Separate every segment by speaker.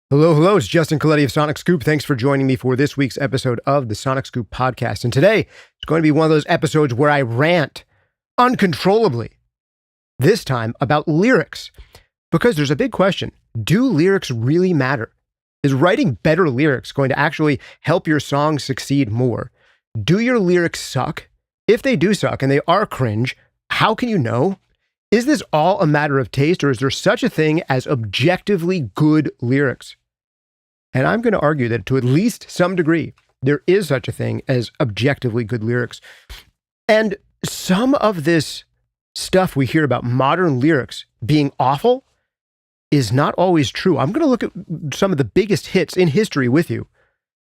Speaker 1: Hello, hello. It's Justin Colletti of SonicScoop. Thanks for joining me for this week's episode of the SonicScoop podcast. And today, it's going to be one of those episodes where I rant uncontrollably, this time about lyrics. Because there's a big question. Do lyrics really matter? Is writing better lyrics going to actually help your song succeed more? Do your lyrics suck? If they do suck and they are cringe, how can you know? Is this all a matter of taste, or is there such a thing as objectively good lyrics? And I'm going to argue that to at least some degree, there is such a thing as objectively good lyrics. And some of this stuff we hear about modern lyrics being awful is not always true. I'm going to look at some of the biggest hits in history with you.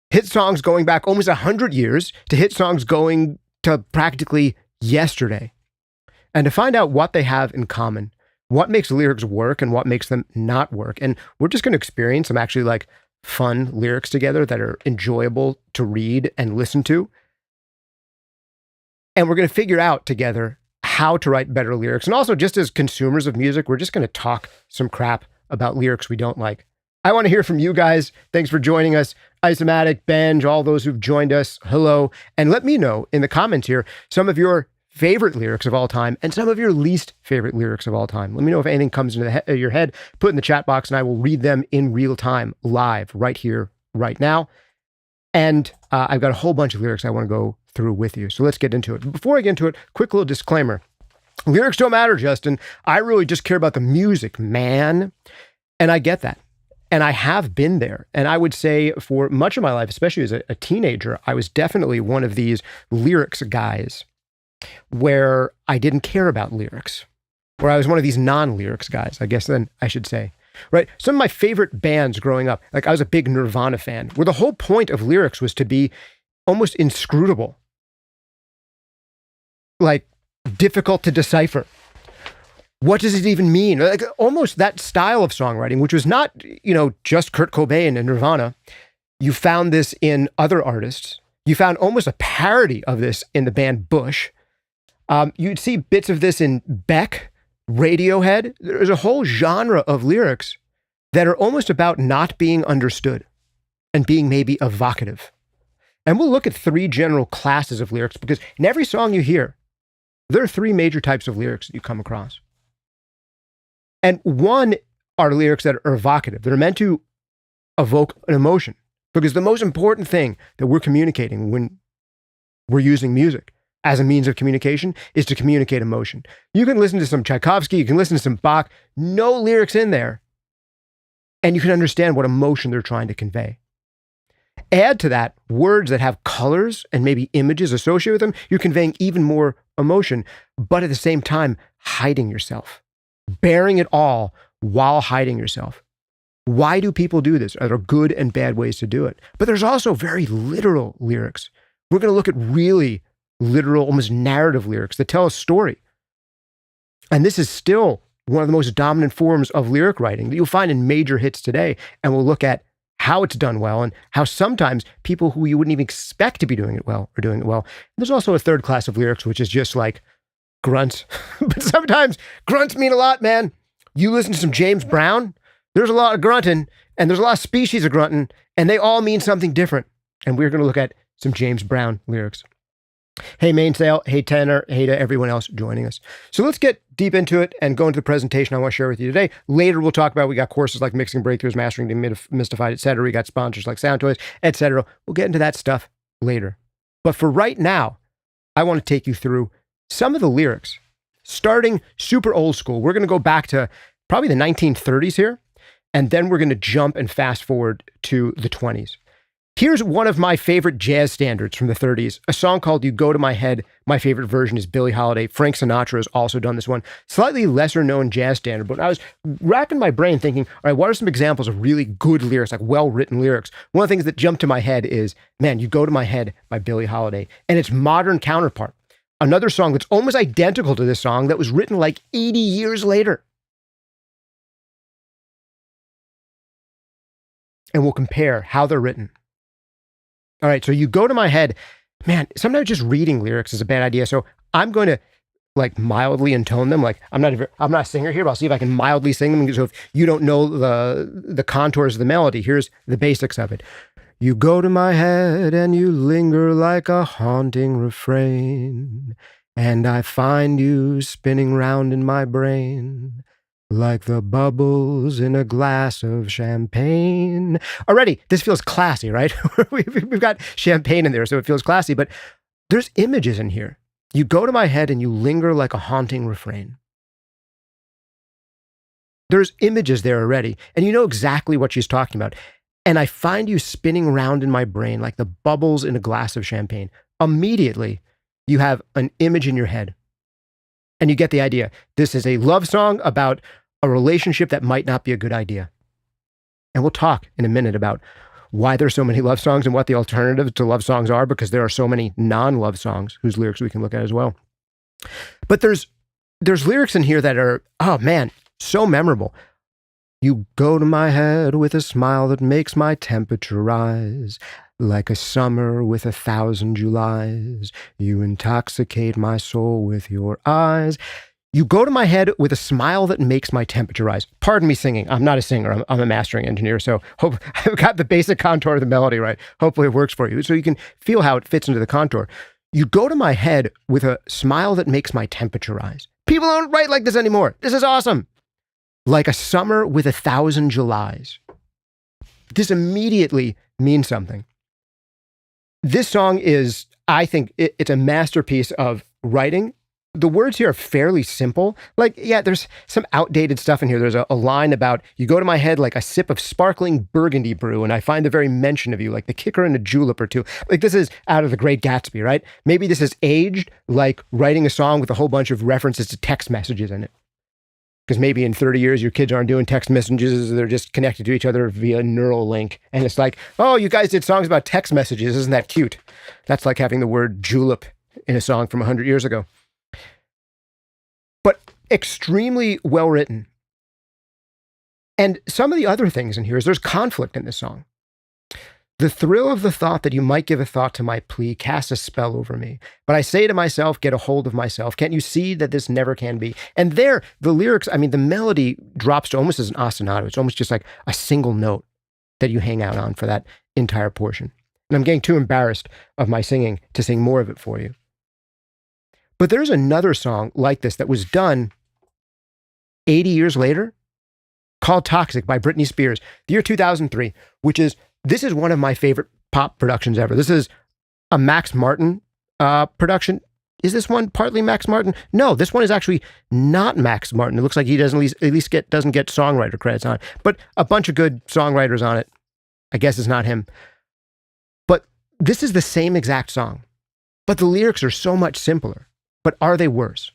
Speaker 1: Hit songs going back almost 100 years to hit songs going to practically yesterday. And to find out what they have in common, what makes lyrics work and what makes them not work. And we're just going to experience some actually like fun lyrics together that are enjoyable to read and listen to. And we're going to figure out together how to write better lyrics. And also, just as consumers of music, we're just going to talk some crap about lyrics we don't like. I want to hear from you guys. Thanks for joining us. Isomatic, Benj, all those who've joined us, hello. And let me know in the comments here some of your favorite lyrics of all time and some of your least favorite lyrics of all time. Let me know if anything comes into your head. Put in the chat box and I will read them in real time, live, right here, right now. And I've got a whole bunch of lyrics I want to go through with you. So let's get into it. Before I get into it, quick little disclaimer. Lyrics don't matter, Justin. I really just care about the music, man. And I get that. And I have been there. And I would say for much of my life, especially as a teenager, I was definitely one of these lyrics guys where I didn't care about lyrics, where I was one of these non-lyrics guys, I guess then I should say, right? Some of my favorite bands growing up, like I was a big Nirvana fan, where the whole point of lyrics was to be almost inscrutable, like difficult to decipher. What does it even mean? Like almost that style of songwriting, which was not, just Kurt Cobain and Nirvana. You found this in other artists. You found almost a parody of this in the band Bush. You'd see bits of this in Beck, Radiohead. There's a whole genre of lyrics that are almost about not being understood and being maybe evocative. And we'll look at three general classes of lyrics because in every song you hear, there are three major types of lyrics that you come across. And one are lyrics that are evocative. They're meant to evoke an emotion because the most important thing that we're communicating when we're using music as a means of communication is to communicate emotion. You can listen to some Tchaikovsky, you can listen to some Bach, no lyrics in there, and you can understand what emotion they're trying to convey. Add to that words that have colors and maybe images associated with them, you're conveying even more emotion, but at the same time, hiding yourself, bearing it all while hiding yourself. Why do people do this? Are there good and bad ways to do it? But there's also very literal lyrics. We're going to look at really literal, almost narrative lyrics that tell a story. And this is still one of the most dominant forms of lyric writing that you'll find in major hits today. And we'll look at how it's done well and how sometimes people who you wouldn't even expect to be doing it well are doing it well. There's also a third class of lyrics, which is just like grunts. But sometimes grunts mean a lot, man. You listen to some James Brown, there's a lot of grunting and there's a lot of species of grunting and they all mean something different. And we're going to look at some James Brown lyrics. Hey Mainsail, hey Tanner, hey to everyone else joining us. So let's get deep into it and go into the presentation I want to share with you today. Later we'll talk about, we got courses like Mixing Breakthroughs, Mastering Demystified, etc. We got sponsors like Sound Toys, etc. We'll get into that stuff later. But for right now, I want to take you through some of the lyrics, starting super old school. We're going to go back to probably the 1930s here, and then we're going to jump and fast forward to the 20s. Here's one of my favorite jazz standards from the 30s, a song called You Go to My Head. My favorite version is Billie Holiday. Frank Sinatra has also done this one. Slightly lesser known jazz standard, but I was racking my brain thinking, all right, what are some examples of really good lyrics, like well-written lyrics? One of the things that jumped to my head is, man, You Go to My Head by Billie Holiday, and its modern counterpart. Another song that's almost identical to this song that was written like 80 years later. And we'll compare how they're written. All right, so You Go to My Head. Man, sometimes just reading lyrics is a bad idea. So I'm going to like mildly intone them. Like I'm not a singer here, but I'll see if I can mildly sing them. So if you don't know the contours of the melody, here's the basics of it. You go to my head and you linger like a haunting refrain, and I find you spinning round in my brain like the bubbles in a glass of champagne. Already, this feels classy, right? We've got champagne in there, so it feels classy, but there's images in here. You go to my head and you linger like a haunting refrain. There's images there already, and you know exactly what she's talking about. And I find you spinning around in my brain like the bubbles in a glass of champagne. Immediately, you have an image in your head. And you get the idea. This is a love song about a relationship that might not be a good idea. And we'll talk in a minute about why there's so many love songs and what the alternatives to love songs are, because there are so many non-love songs whose lyrics we can look at as well. But there's lyrics in here that are, oh man, so memorable. You go to my head with a smile that makes my temperature rise. Like a summer with 1,000 Julys. You intoxicate my soul with your eyes. You go to my head with a smile that makes my temperature rise. Pardon me singing. I'm not a singer. I'm a mastering engineer. So hope I've got the basic contour of the melody right. Hopefully it works for you. So you can feel how it fits into the contour. You go to my head with a smile that makes my temperature rise. People don't write like this anymore. This is awesome. Like a summer with 1,000 Julys. This immediately means something. This song is, I think, it's a masterpiece of writing. The words here are fairly simple. Like, yeah, there's some outdated stuff in here. There's a line about, you go to my head like a sip of sparkling burgundy brew, and I find the very mention of you, like the kicker in a julep or two. Like, this is out of The Great Gatsby, right? Maybe this is aged like writing a song with a whole bunch of references to text messages in it. Because maybe in 30 years, your kids aren't doing text messages. They're just connected to each other via neural link. And it's like, oh, you guys did songs about text messages. Isn't that cute? That's like having the word julep in a song from 100 years ago. But extremely well written. And some of the other things in here is there's conflict in this song. The thrill of the thought that you might give a thought to my plea casts a spell over me. But I say to myself, get a hold of myself. Can't you see that this never can be? And there, the lyrics, I mean, the melody drops to almost as an ostinato. It's almost just like a single note that you hang out on for that entire portion. And I'm getting too embarrassed of my singing to sing more of it for you. But there's another song like this that was done 80 years later called Toxic by Britney Spears, the year 2003, which is, this is one of my favorite pop productions ever. This is a Max Martin production. Is this one partly Max Martin? No, this one is actually not Max Martin. It looks like he doesn't get songwriter credits on it, but a bunch of good songwriters on it. I guess it's not him. But this is the same exact song, but the lyrics are so much simpler. But are they worse?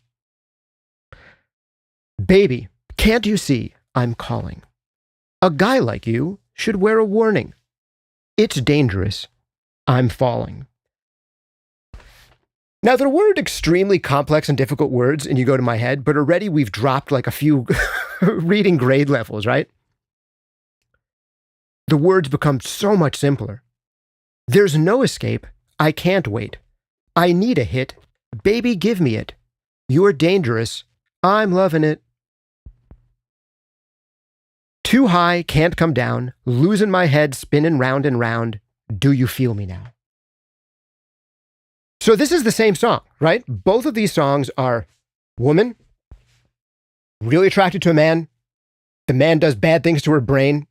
Speaker 1: Baby, can't you see I'm calling? A guy like you should wear a warning. It's dangerous. I'm falling. Now, there weren't extremely complex and difficult words, and you go to my head, but already we've dropped like a few reading grade levels, right? The words become so much simpler. There's no escape. I can't wait. I need a hit. Baby, give me it. You're dangerous. I'm loving it. Too high, can't come down. Losing my head, spinning round and round. Do you feel me now? So this is the same song, right? Both of these songs are woman, really attracted to a man. The man does bad things to her brain.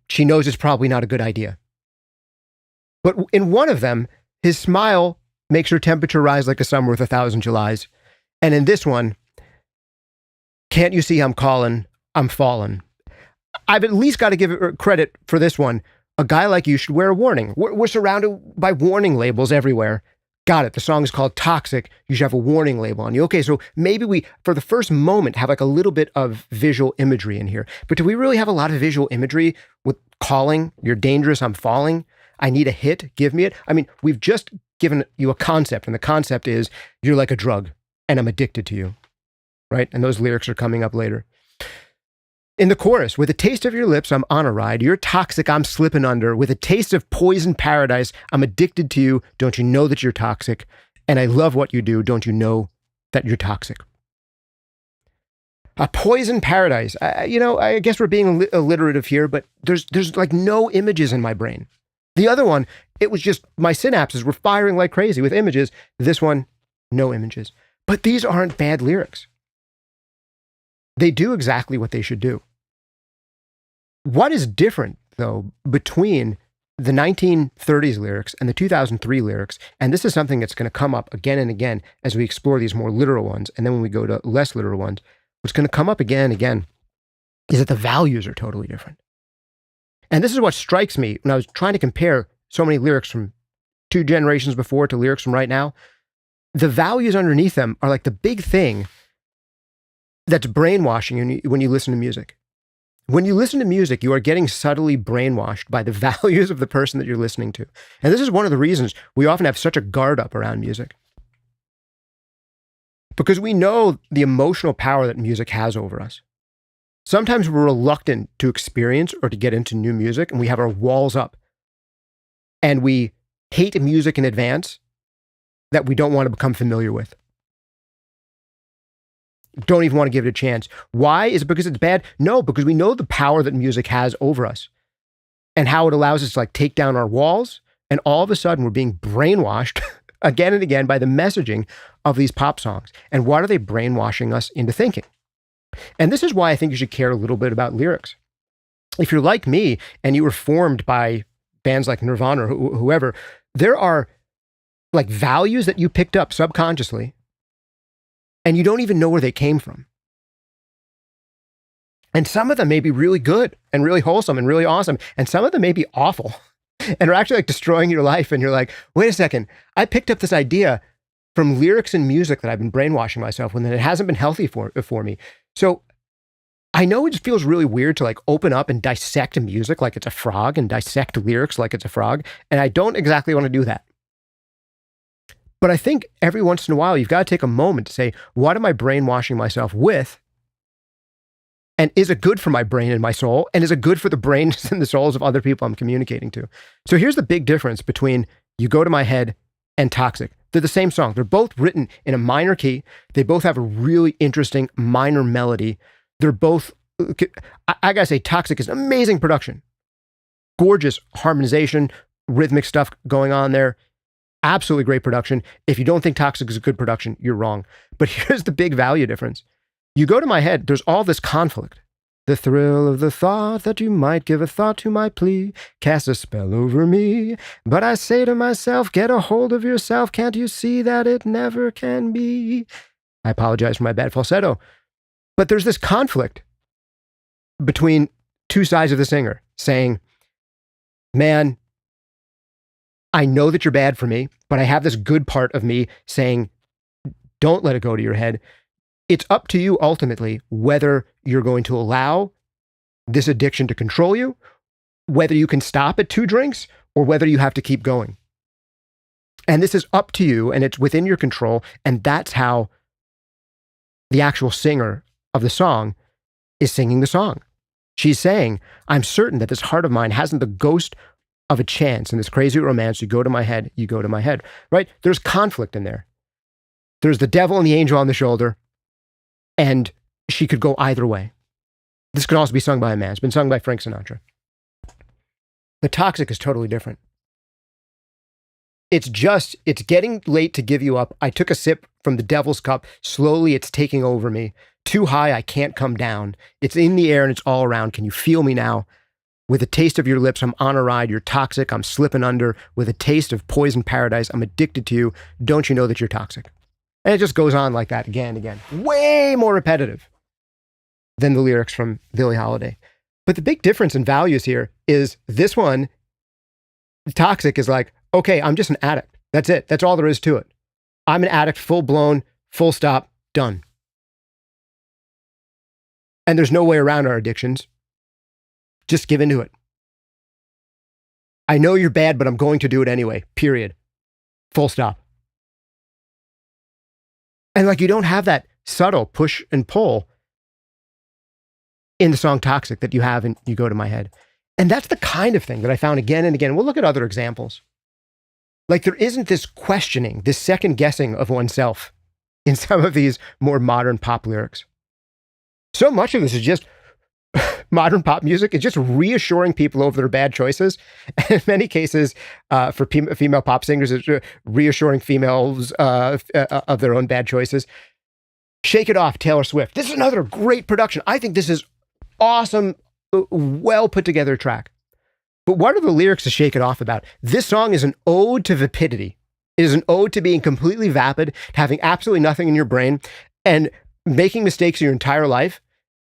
Speaker 1: She knows it's probably not a good idea. But in one of them, his smile makes her temperature rise like a summer with 1,000 Julys. And in this one, can't you see I'm calling? I'm falling. I've at least got to give it credit for this one. A guy like you should wear a warning. We're surrounded by warning labels everywhere. Got it. The song is called Toxic. You should have a warning label on you. Okay, so maybe we, for the first moment, have like a little bit of visual imagery in here. But do we really have a lot of visual imagery with calling? You're dangerous. I'm falling. I need a hit. Give me it. I mean, we've just given you a concept, and the concept is you're like a drug, and I'm addicted to you, right? And those lyrics are coming up later. In the chorus, with a taste of your lips, I'm on a ride. You're toxic, I'm slipping under. With a taste of poison paradise, I'm addicted to you. Don't you know that you're toxic? And I love what you do. Don't you know that you're toxic. A poison paradise. I guess we're being alliterative here, but there's like no images in my brain. The other one, it was just my synapses were firing like crazy with images. This one, no images. But these aren't bad lyrics. They do exactly what they should do. What is different, though, between the 1930s lyrics and the 2003 lyrics, and this is something that's going to come up again and again as we explore these more literal ones, and then when we go to less literal ones, what's going to come up again and again is that the values are totally different. And this is what strikes me when I was trying to compare so many lyrics from 2 generations before to lyrics from right now. The values underneath them are like the big thing that's brainwashing when you listen to music. When you listen to music, you are getting subtly brainwashed by the values of the person that you're listening to. And this is one of the reasons we often have such a guard up around music. Because we know the emotional power that music has over us. Sometimes we're reluctant to experience or to get into new music, and we have our walls up. And we hate music in advance that we don't want to become familiar with. Don't even want to give it a chance. Why? Is it because it's bad? No, because we know the power that music has over us and how it allows us to like take down our walls. And all of a sudden we're being brainwashed again and again by the messaging of these pop songs. And what are they brainwashing us into thinking? And this is why I think you should care a little bit about lyrics. If you're like me and you were formed by bands like Nirvana or whoever, there are like values that you picked up subconsciously and you don't even know where they came from. And some of them may be really good and really wholesome and really awesome. And some of them may be awful and are actually like destroying your life. And you're like, wait a second, I picked up this idea from lyrics and music that I've been brainwashing myself with, and it hasn't been healthy for me. So I know it just feels really weird to like open up and dissect music like it's a frog and dissect lyrics like it's a frog. And I don't exactly want to do that. But I think every once in a while, you've got to take a moment to say, what am I brainwashing myself with? And is it good for my brain and my soul? And is it good for the brains and the souls of other people I'm communicating to? So here's the big difference between You Go to My Head and Toxic. They're the same song. They're both written in a minor key. They both have a really interesting minor melody. They're both, I gotta say, Toxic is amazing production. Gorgeous harmonization, rhythmic stuff going on there. Absolutely great production. If you don't think Toxic is a good production, you're wrong. But here's the big value difference. You Go to My Head, there's all this conflict. The thrill of the thought that you might give a thought to my plea casts a spell over me. But I say to myself, get a hold of yourself. Can't you see that it never can be? I apologize for my bad falsetto. But there's this conflict between two sides of the singer saying, man, I know that you're bad for me, but I have this good part of me saying, don't let it go to your head. It's up to you ultimately whether you're going to allow this addiction to control you, whether you can stop at 2 drinks, or whether you have to keep going. And this is up to you, and it's within your control, and that's how the actual singer of the song is singing the song. She's saying, I'm certain that this heart of mine hasn't the ghost of a chance in this crazy romance. You go to my head, you go to my head, right? There's conflict in there. There's the devil and the angel on the shoulder, and she could go either way. This could also be sung by a man. It's been sung by Frank Sinatra. The Toxic is totally different. It's getting late to give you up. I took a sip from the devil's cup. Slowly, it's taking over me. Too high, I can't come down. It's in the air and it's all around. Can you feel me now? With a taste of your lips, I'm on a ride. You're toxic. I'm slipping under. With a taste of poison paradise, I'm addicted to you. Don't you know that you're toxic? And it just goes on like that again and again. Way more repetitive than the lyrics from Billie Holiday. But the big difference in values here is this one, Toxic, is like, okay, I'm just an addict. That's it. That's all there is to it. I'm an addict, full blown, full stop, done. And there's no way around our addictions. Just give into it. I know you're bad, but I'm going to do it anyway, period. Full stop. And like, you don't have that subtle push and pull in the song Toxic that you have in You Go to My Head. And that's the kind of thing that I found again and again. We'll look at other examples. Like, there isn't this questioning, this second guessing of oneself in some of these more modern pop lyrics. So much of this is just modern pop music. It's just reassuring people over their bad choices. And in many cases, for female pop singers, it's reassuring females of their own bad choices. Shake It Off, Taylor Swift. This is another great production. I think this is awesome, well put together track. But what are the lyrics to Shake It Off about? This song is an ode to vapidity. It is an ode to being completely vapid, having absolutely nothing in your brain, and making mistakes your entire life,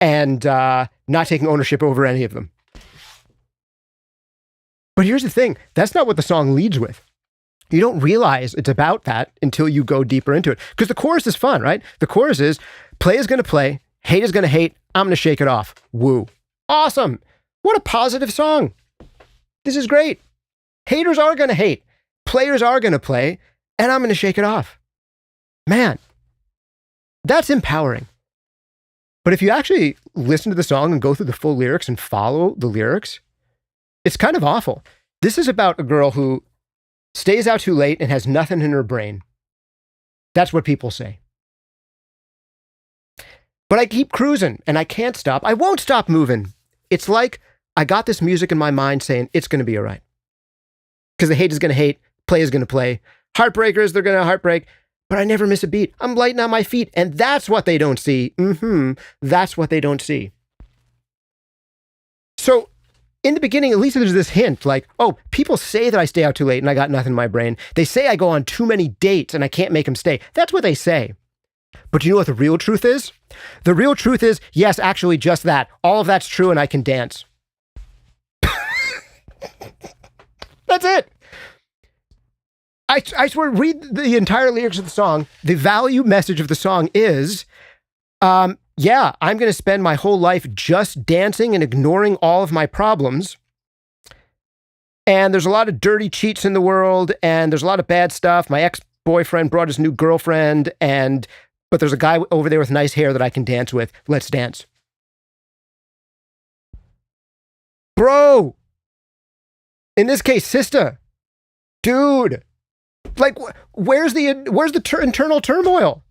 Speaker 1: and not taking ownership over any of them. But here's the thing. That's not what the song leads with. You don't realize it's about that until you go deeper into it. Because the chorus is fun, right? The chorus is, play is going to play, hate is going to hate, I'm going to shake it off. Woo. Awesome. What a positive song. This is great. Haters are going to hate. Players are going to play, and I'm going to shake it off. Man, that's empowering. But if you actually listen to the song and go through the full lyrics and follow the lyrics, it's kind of awful. This is about a girl who stays out too late and has nothing in her brain. That's what people say. But I keep cruising and I can't stop. I won't stop moving. It's like I got this music in my mind saying it's going to be all right. Because the hate is going to hate, play is going to play. Heartbreakers, they're going to heartbreak. But I never miss a beat. I'm lighting on my feet. And that's what they don't see. That's what they don't see. So in the beginning, at least there's this hint like, oh, people say that I stay out too late and I got nothing in my brain. They say I go on too many dates and I can't make them stay. That's what they say. But you know what the real truth is? The real truth is, yes, actually just that. All of that's true and I can dance. That's it. I swear, read the entire lyrics of the song. The value message of the song is, yeah, I'm going to spend my whole life just dancing and ignoring all of my problems. And there's a lot of dirty cheats in the world, and there's a lot of bad stuff. My ex-boyfriend brought his new girlfriend, but there's a guy over there with nice hair that I can dance with. Let's dance. Bro! In this case, sister. Dude! Like, where's the internal turmoil?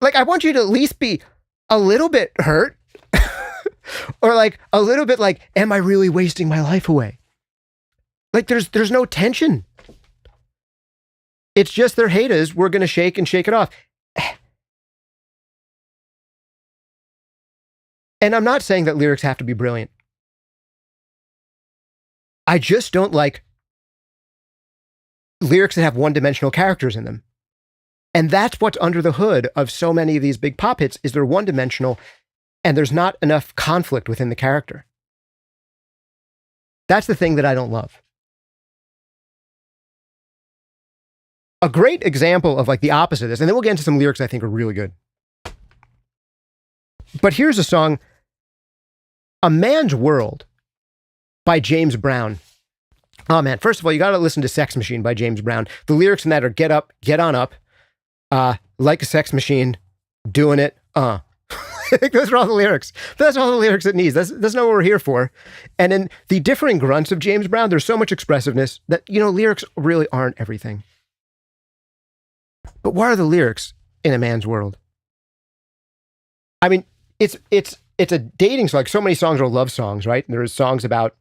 Speaker 1: Like, I want you to at least be a little bit hurt. Or like, a little bit like, am I really wasting my life away? Like, there's no tension. It's just their haters. We're going to shake it off. And I'm not saying that lyrics have to be brilliant. I just don't like lyrics that have one-dimensional characters in them. And that's what's under the hood of so many of these big pop hits, is they're one-dimensional and there's not enough conflict within the character. That's the thing that I don't love. A great example of like the opposite of this, and then we'll get into some lyrics I think are really good. But here's a song, A Man's World by James Brown. Oh man, first of all, you got to listen to Sex Machine by James Brown. The lyrics in that are get up, get on up, like a sex machine, doing it, I think those are all the lyrics. But that's all the lyrics it needs. That's not what we're here for. And in the differing grunts of James Brown, there's so much expressiveness that, you know, lyrics really aren't everything. But what are the lyrics in A Man's World? I mean, it's a dating song. Like so many songs are love songs, right? And there's songs about,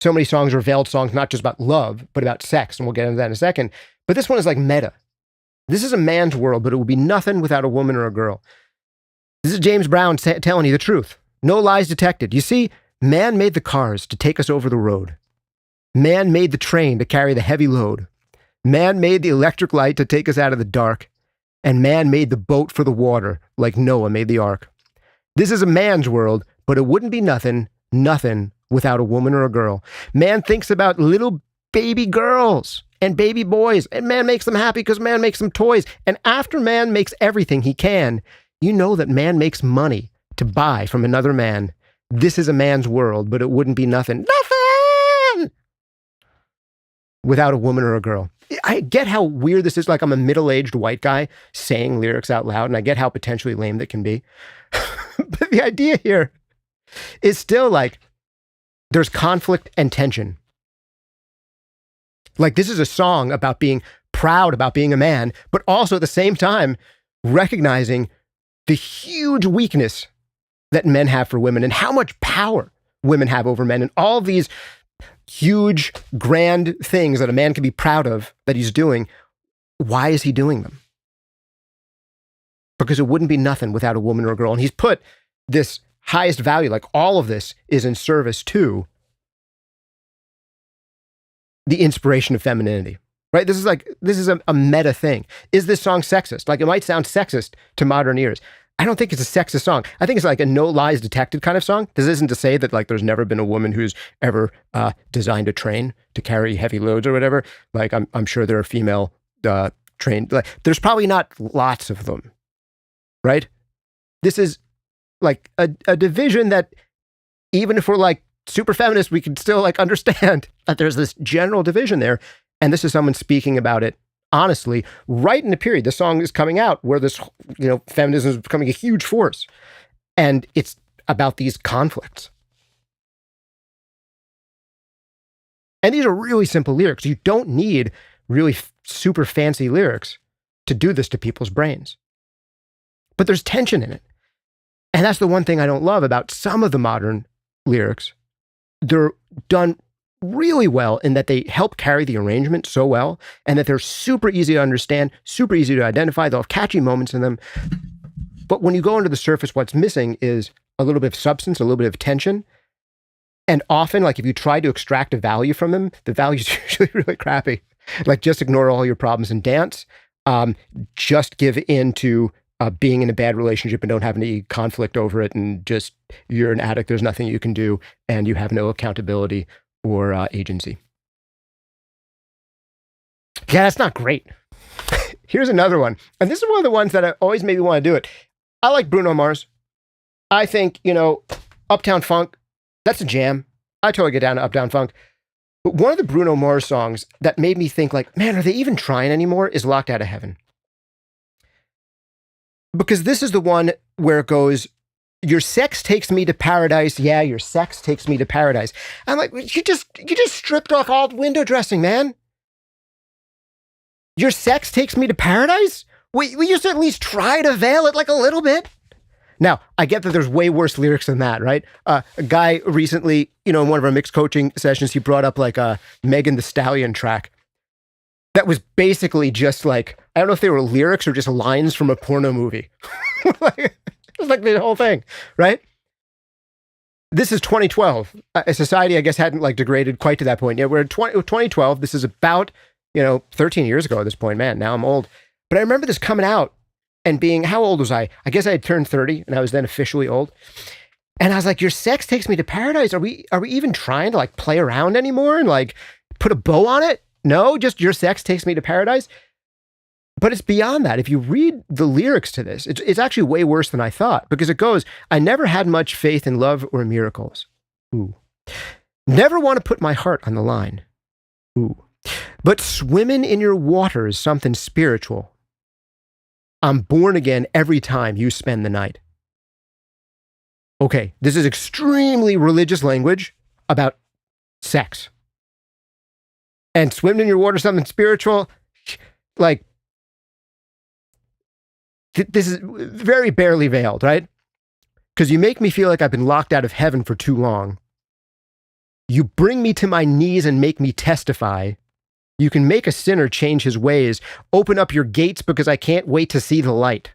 Speaker 1: so many songs are veiled songs, not just about love, but about sex. And we'll get into that in a second. But this one is like meta. This is a man's world, but it would be nothing without a woman or a girl. This is James Brown telling you the truth. No lies detected. You see, man made the cars to take us over the road. Man made the train to carry the heavy load. Man made the electric light to take us out of the dark. And man made the boat for the water, like Noah made the ark. This is a man's world, but it wouldn't be nothing without a woman or a girl. Man thinks about little baby girls and baby boys, and man makes them happy because man makes them toys. And after man makes everything he can, you know that man makes money to buy from another man. This is a man's world, but it wouldn't be nothing without a woman or a girl. I get how weird this is. Like, I'm a middle-aged white guy saying lyrics out loud, and I get how potentially lame that can be. But the idea here is still like, there's conflict and tension. Like, this is a song about being proud about being a man, but also at the same time recognizing the huge weakness that men have for women and how much power women have over men and all these huge, grand things that a man can be proud of that he's doing. Why is he doing them? Because it wouldn't be nothing without a woman or a girl. And he's put this highest value, like all of this is in service to the inspiration of femininity, right? This is a meta thing. Is this song sexist? Like, it might sound sexist to modern ears. I don't think it's a sexist song. I think it's like a no lies detected kind of song. This isn't to say that like there's never been a woman who's ever designed a train to carry heavy loads or whatever. Like, I'm sure there are female trained. Like, there's probably not lots of them, right? This is like a division that even if we're like super feminist, we can still like understand that there's this general division there. And this is someone speaking about it honestly, right in the period the song is coming out where this, feminism is becoming a huge force. And it's about these conflicts. And these are really simple lyrics. You don't need really super fancy lyrics to do this to people's brains. But there's tension in it. And that's the one thing I don't love about some of the modern lyrics. They're done really well in that they help carry the arrangement so well, and that they're super easy to understand, super easy to identify. They'll have catchy moments in them. But when you go under the surface, what's missing is a little bit of substance, a little bit of tension. And often, like, if you try to extract a value from them, the value is usually really crappy. Like, just ignore all your problems and dance. Just give in to being in a bad relationship and don't have any conflict over it. And just, you're an addict, there's nothing you can do, and you have no accountability or agency. Yeah, that's not great. Here's another one. And this is one of the ones that I always made me want to do it. I like Bruno Mars. I think, Uptown Funk, that's a jam. I totally get down to Uptown Funk. But one of the Bruno Mars songs that made me think like, man, are they even trying anymore? Is Locked Out of Heaven. Because this is the one where it goes, your sex takes me to paradise. Yeah, your sex takes me to paradise. I'm like, you just stripped off all the window dressing, man. Your sex takes me to paradise? We used to at least try to veil it like a little bit. Now, I get that there's way worse lyrics than that, right? A guy recently, in one of our mixed coaching sessions, he brought up like a Megan Thee Stallion track that was basically just like, I don't know if they were lyrics or just lines from a porno movie. It was like the whole thing, right? This is 2012. A society, I guess, hadn't like degraded quite to that point. Yeah, we're in 2012. This is about, 13 years ago at this point. Man, now I'm old. But I remember this coming out and being, how old was I? I guess I had turned 30 and I was then officially old. And I was like, your sex takes me to paradise. Are we even trying to like play around anymore and like put a bow on it? No, just your sex takes me to paradise. But it's beyond that. If you read the lyrics to this, it's actually way worse than I thought, because it goes, I never had much faith in love or miracles. Ooh. Never want to put my heart on the line. Ooh. But swimming in your water is something spiritual. I'm born again every time you spend the night. Okay, this is extremely religious language about sex. And swimming in your water is something spiritual, like, this is very barely veiled, right? Because you make me feel like I've been locked out of heaven for too long. You bring me to my knees and make me testify. You can make a sinner change his ways. Open up your gates because I can't wait to see the light.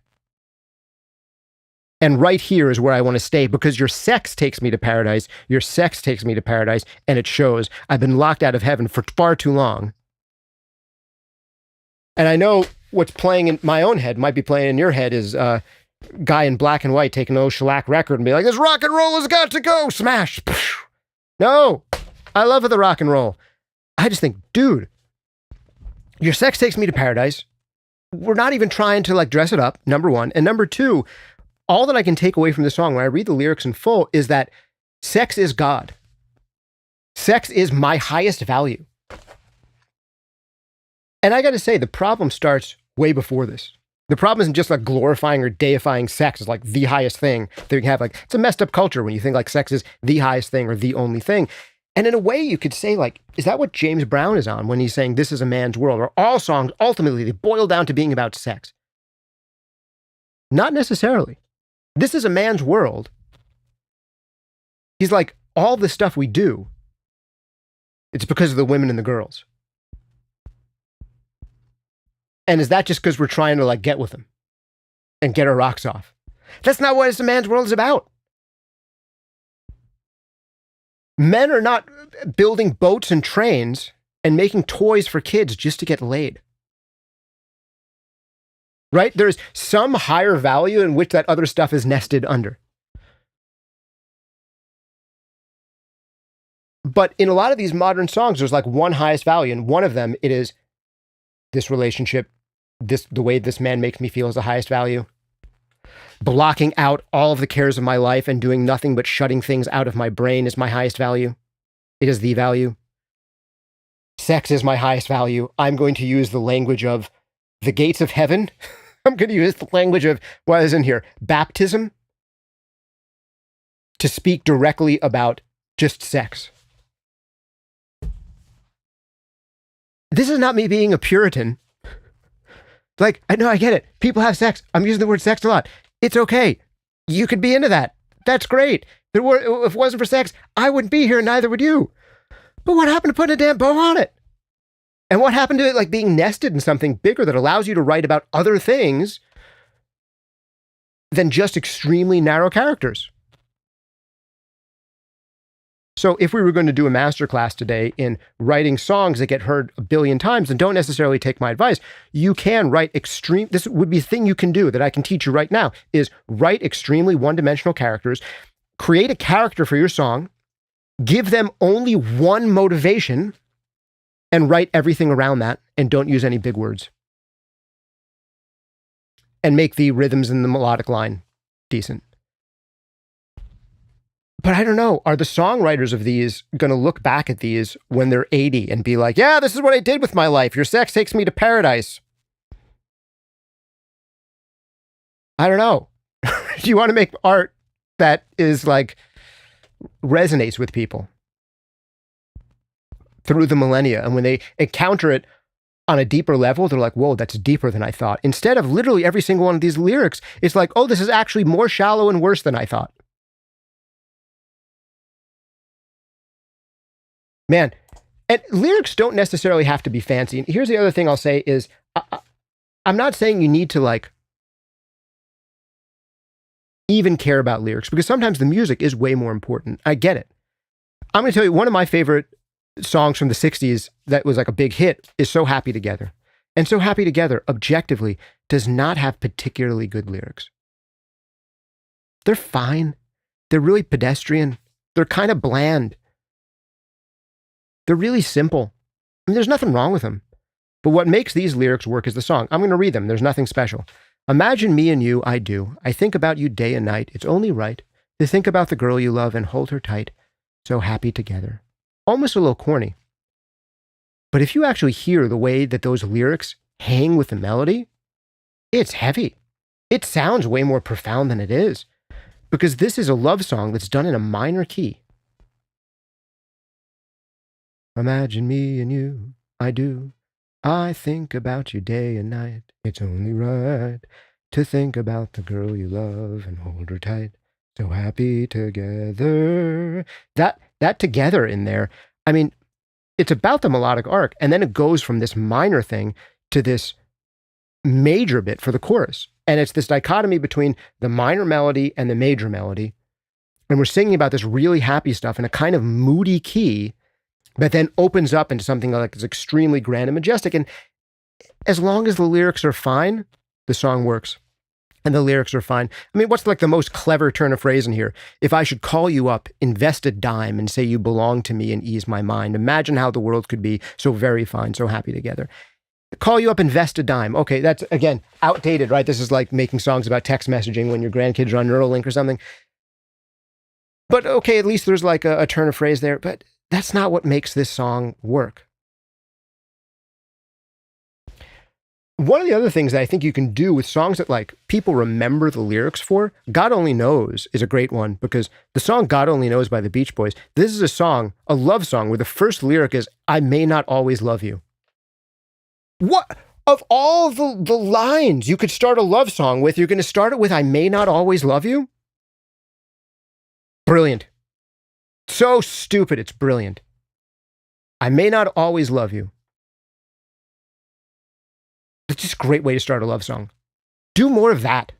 Speaker 1: And right here is where I want to stay, because your sex takes me to paradise. Your sex takes me to paradise, and it shows. I've been locked out of heaven for far too long. And I know what's playing in my own head, might be playing in your head, is a guy in black and white taking an old shellac record and be like, this rock and roll has got to go, smash. No, I love the rock and roll. I just think, dude, your sex takes me to paradise. We're not even trying to like dress it up, number one. And number two, all that I can take away from the song when I read the lyrics in full is that sex is God. Sex is my highest value. And I got to say, the problem starts way before this. The problem isn't just like glorifying or deifying sex as like the highest thing that you can have. Like, it's a messed up culture when you think like sex is the highest thing or the only thing. And in a way, you could say, like, is that what James Brown is on when he's saying this is a man's world? Or all songs, ultimately, they boil down to being about sex? Not necessarily. This is a man's world. He's like, all the stuff we do, it's because of the women and the girls. And is that just because we're trying to, like, get with them and get our rocks off? That's not what a man's world is about. Men are not building boats and trains and making toys for kids just to get laid. Right? There's some higher value in which that other stuff is nested under. But in a lot of these modern songs, there's like one highest value, and one of them, it is this relationship, the way this man makes me feel is the highest value. Blocking out all of the cares of my life and doing nothing but shutting things out of my brain is my highest value. It is the value. Sex is my highest value. I'm going to use the language of the gates of heaven. I'm going to use the language of, what is in here, baptism, to speak directly about just sex. This is not me being a Puritan. Like, I know, I get it. People have sex. I'm using the word sex a lot. It's okay. You could be into that. That's great. If it wasn't for sex, I wouldn't be here, and neither would you. But what happened to putting a damn bow on it? And what happened to it, like, being nested in something bigger that allows you to write about other things than just extremely narrow characters? So if we were going to do a masterclass today in writing songs that get heard a billion times, and don't necessarily take my advice, you can write this would be a thing you can do that I can teach you right now, is write extremely one-dimensional characters, create a character for your song, give them only one motivation, and write everything around that, and don't use any big words. And make the rhythms and the melodic line decent. But I don't know, are the songwriters of these going to look back at these when they're 80 and be like, yeah, this is what I did with my life. Your sex takes me to paradise. I don't know. Do you want to make art that is like, resonates with people through the millennia? And when they encounter it on a deeper level, they're like, whoa, that's deeper than I thought. Instead of literally every single one of these lyrics, it's like, oh, this is actually more shallow and worse than I thought. Man, and lyrics don't necessarily have to be fancy. And here's the other thing I'll say is, I'm not saying you need to like even care about lyrics, because sometimes the music is way more important. I get it. I'm going to tell you, one of my favorite songs from the 60s that was like a big hit is So Happy Together. And So Happy Together, objectively, does not have particularly good lyrics. They're fine. They're really pedestrian. They're kind of bland. They're really simple. I mean, there's nothing wrong with them. But what makes these lyrics work is the song. I'm going to read them. There's nothing special. Imagine me and you, I do. I think about you day and night. It's only right to think about the girl you love and hold her tight. So happy together. Almost a little corny. But if you actually hear the way that those lyrics hang with the melody, it's heavy. It sounds way more profound than it is. Because this is a love song that's done in a minor key. Imagine me and you, I do. I think about you day and night. It's only right to think about the girl you love and hold her tight. So happy together. That together in there, I mean, it's about the melodic arc, and then it goes from this minor thing to this major bit for the chorus. And it's this dichotomy between the minor melody and the major melody. And we're singing about this really happy stuff in a kind of moody key, but then opens up into something like it's extremely grand and majestic. And as long as the lyrics are fine, the song works. And the lyrics are fine. I mean, what's like the most clever turn of phrase in here? If I should call you up, invest a dime, and say you belong to me and ease my mind, imagine how the world could be so very fine, so happy together. Call you up, invest a dime. Okay, that's, again, outdated, right? This is like making songs about text messaging when your grandkids are on Neuralink or something. But okay, at least there's like a turn of phrase there. But that's not what makes this song work. One of the other things that I think you can do with songs that like people remember the lyrics for, God Only Knows is a great one, because the song God Only Knows by the Beach Boys, this is a song, a love song, where the first lyric is, I may not always love you. What? Of all the lines you could start a love song with, you're going to start it with, I may not always love you? Brilliant. So stupid, it's brilliant. I may not always love you. It's just a great way to start a love song. Do more of that.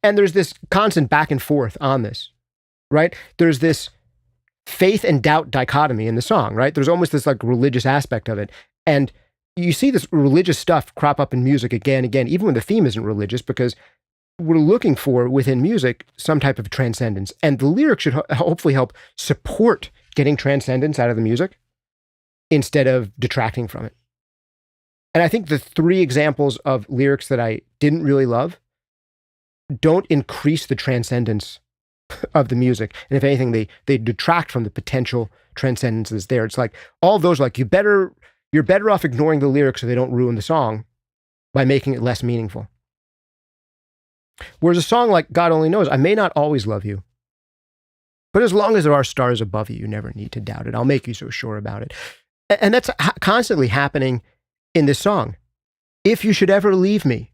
Speaker 1: And there's this constant back and forth on this, right? There's this faith and doubt dichotomy in the song, right? There's almost this like religious aspect of it. And you see this religious stuff crop up in music again and again, even when the theme isn't religious, because we're looking for within music some type of transcendence. And the lyrics should hopefully help support getting transcendence out of the music instead of detracting from it. And I think the three examples of lyrics that I didn't really love don't increase the transcendence of the music. And if anything, they detract from the potential transcendence that's there. It's like all of those, like you're better off ignoring the lyrics so they don't ruin the song by making it less meaningful. Whereas a song like God Only Knows, I may not always love you, but as long as there are stars above you, you never need to doubt it. I'll make you so sure about it. And that's constantly happening in this song. If you should ever leave me,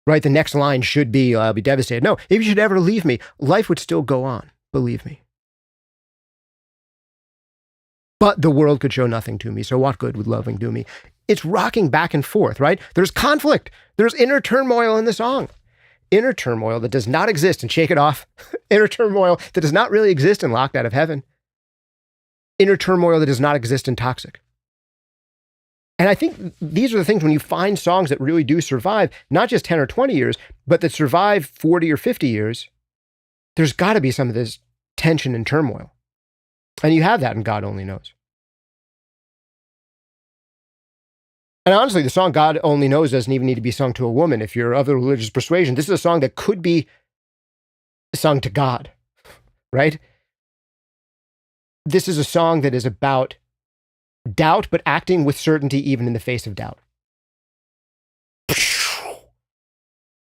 Speaker 1: right? The next line should be, I'll be devastated. No, if you should ever leave me, life would still go on, believe me. But the world could show nothing to me, so what good would loving do me? It's rocking back and forth, right? There's conflict. There's inner turmoil in the song. Inner turmoil that does not exist in Shake It Off. Inner turmoil that does not really exist in Locked Out of Heaven. Inner turmoil that does not exist in Toxic. And I think these are the things when you find songs that really do survive, not just 10 or 20 years, but that survive 40 or 50 years, there's got to be some of this tension and turmoil. And you have that in God Only Knows. And honestly, the song God Only Knows doesn't even need to be sung to a woman. If you're of the religious persuasion, this is a song that could be sung to God, right? This is a song that is about doubt, but acting with certainty even in the face of doubt.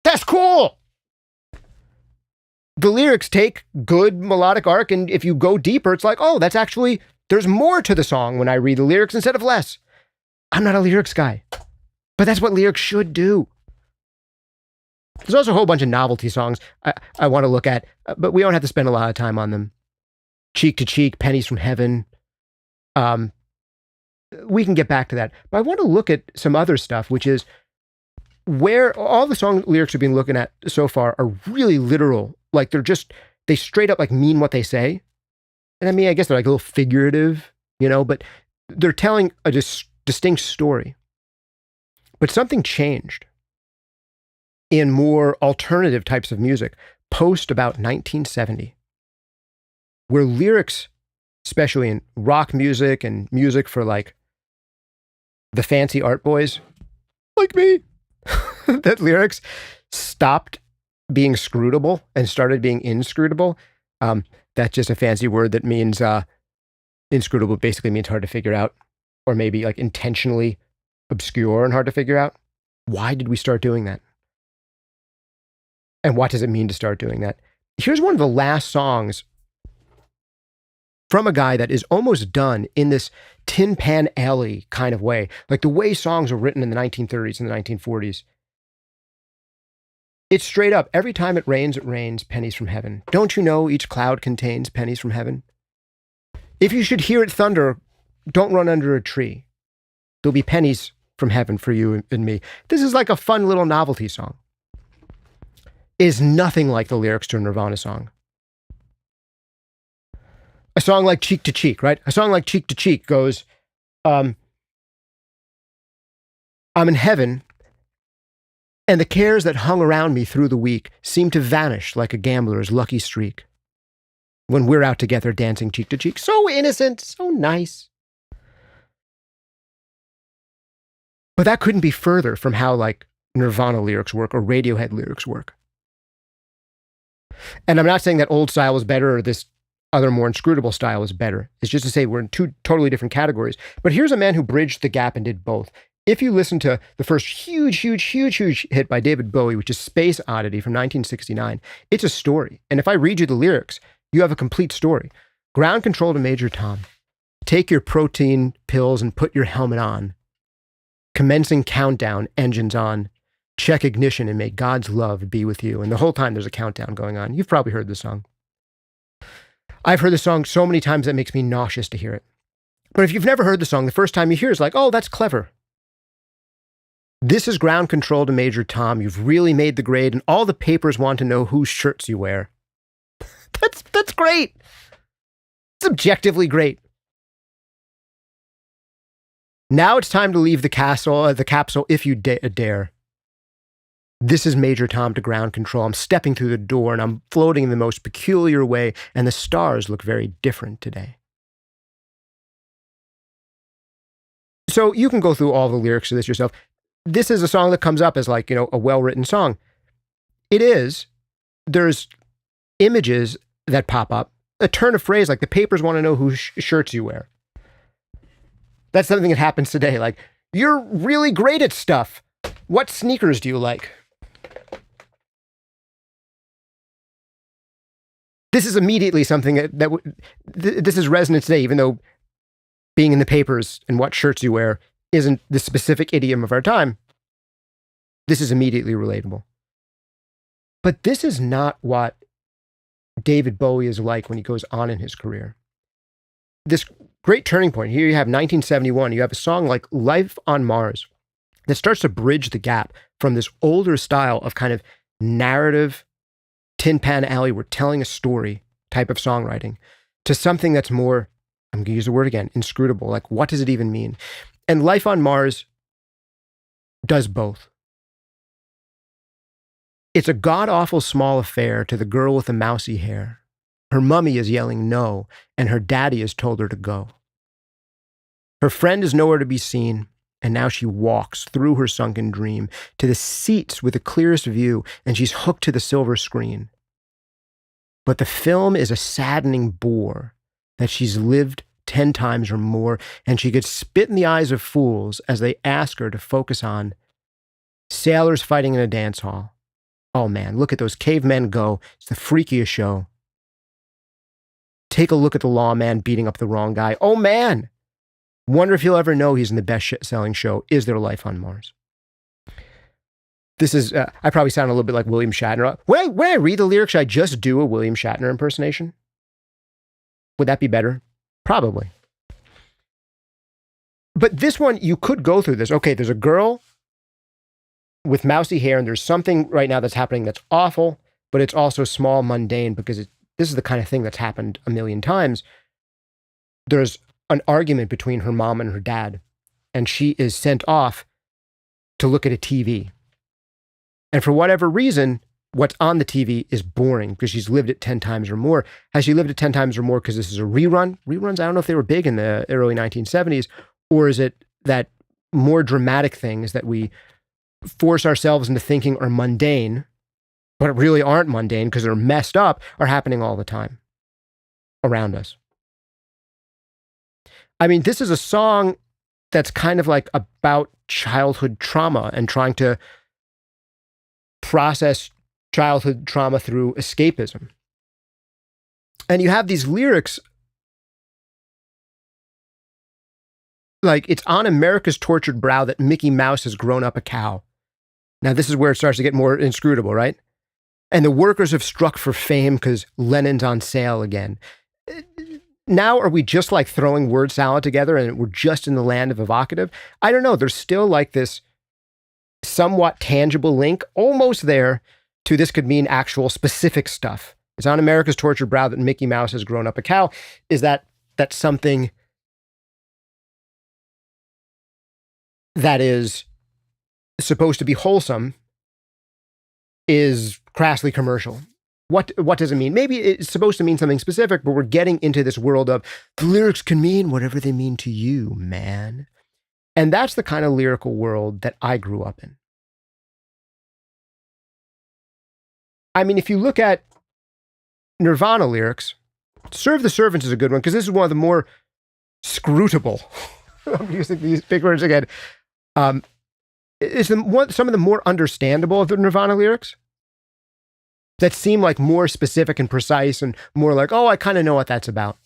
Speaker 1: That's cool! The lyrics take good melodic arc, and if you go deeper, it's like, oh, that's actually, there's more to the song when I read the lyrics instead of less. I'm not a lyrics guy, but that's what lyrics should do. There's also a whole bunch of novelty songs I want to look at, but we don't have to spend a lot of time on them. Cheek to Cheek, Pennies from Heaven. We can get back to that. But I want to look at some other stuff, which is where all the song lyrics we've been looking at so far are really literal. Like they straight up like mean what they say. And I mean, I guess they're like a little figurative, but they're telling a distinct story. But something changed in more alternative types of music post about 1970, where lyrics, especially in rock music and music for like the fancy art boys like me, that lyrics stopped being scrutable and started being inscrutable. That's just a fancy word that means inscrutable basically means hard to figure out, or maybe like intentionally obscure and hard to figure out. Why did we start doing that? And what does it mean to start doing that? Here's one of the last songs from a guy that is almost done in this Tin Pan Alley kind of way, like the way songs were written in the 1930s and the 1940s. It's straight up, every time it rains, pennies from heaven. Don't you know each cloud contains pennies from heaven? If you should hear it thunder, don't run under a tree. There'll be pennies from heaven for you and me. This is like a fun little novelty song. It is nothing like the lyrics to a Nirvana song. A song like Cheek to Cheek, right? A song like Cheek to Cheek goes, I'm in heaven, and the cares that hung around me through the week seem to vanish like a gambler's lucky streak. When we're out together dancing cheek to cheek. So innocent, so nice. But that couldn't be further from how like Nirvana lyrics work or Radiohead lyrics work. And I'm not saying that old style is better or this other more inscrutable style is better. It's just to say we're in two totally different categories. But here's a man who bridged the gap and did both. If you listen to the first huge hit by David Bowie, which is Space Oddity from 1969, it's a story. And if I read you the lyrics, you have a complete story. Ground control to Major Tom. Take your protein pills and put your helmet on. Commencing countdown, engines on. Check ignition and may God's love be with you. And the whole time there's a countdown going on. You've probably heard the song. I've heard the song so many times that makes me nauseous to hear it. But if you've never heard the song, the first time you hear it, it's like, oh, that's clever. This is ground control to Major Tom. You've really made the grade, and all the papers want to know whose shirts you wear. That's great. It's objectively great. Now it's time to leave the capsule if you dare. This is Major Tom to ground control. I'm stepping through the door and I'm floating in the most peculiar way, and the stars look very different today. So you can go through all the lyrics of this yourself. This is a song that comes up as like, a well-written song. It is. There's images that pop up. A turn of phrase like the papers want to know whose shirts you wear. That's something that happens today. Like, you're really great at stuff. What sneakers do you like? This is immediately something this is resonant today, even though being in the papers and what shirts you wear isn't the specific idiom of our time. This is immediately relatable. But this is not what David Bowie is like when he goes on in his career. This great turning point, here you have 1971, you have a song like Life on Mars that starts to bridge the gap from this older style of kind of narrative, Tin Pan Alley, we're telling a story type of songwriting, to something that's more, I'm going to use the word again, inscrutable. Like, what does it even mean? And Life on Mars does both. It's a god-awful small affair to the girl with the mousy hair. Her mummy is yelling no, and her daddy has told her to go. Her friend is nowhere to be seen, and now she walks through her sunken dream to the seats with the clearest view, and she's hooked to the silver screen. But the film is a saddening bore that she's lived 10 times or more, and she gets spit in the eyes of fools as they ask her to focus on sailors fighting in a dance hall. Oh man, look at those cavemen go. It's the freakiest show. Take a look at the lawman beating up the wrong guy. Oh man! Wonder if he'll ever know he's in the best-selling show, Is There Life on Mars? This is, I probably sound a little bit like William Shatner. When I read the lyrics, should I just do a William Shatner impersonation? Would that be better? Probably. But this one, you could go through this. Okay, there's a girl with mousy hair, and there's something right now that's happening that's awful, but it's also small, mundane, because this is the kind of thing that's happened a million times. There's an argument between her mom and her dad, and she is sent off to look at a TV. And for whatever reason, what's on the TV is boring because she's lived it 10 times or more. Has she lived it 10 times or more because this is a rerun? Reruns, I don't know if they were big in the early 1970s, or is it that more dramatic things that we force ourselves into thinking are mundane, but really aren't mundane because they're messed up, are happening all the time around us. I mean, this is a song that's kind of like about childhood trauma and trying to process childhood trauma through escapism. And you have these lyrics like, it's on America's tortured brow that Mickey Mouse has grown up a cow. Now, this is where it starts to get more inscrutable, right? And the workers have struck for fame because Lenin's on sale again. Now, are we just like throwing word salad together and we're just in the land of evocative? I don't know. There's still like this somewhat tangible link, almost there, to this could mean actual specific stuff. It's on America's tortured brow that Mickey Mouse has grown up a cow. Is that something that is supposed to be wholesome is crassly commercial? What does it mean? Maybe it's supposed to mean something specific, but we're getting into this world of the lyrics can mean whatever they mean to you, man. And that's the kind of lyrical world that I grew up in. I mean, if you look at Nirvana lyrics, Serve the servants is a good one because this is one of the more scrutable. I'm using these big words again. It's some of the more understandable of the Nirvana lyrics that seem like more specific and precise and more like, oh, I kind of know what that's about.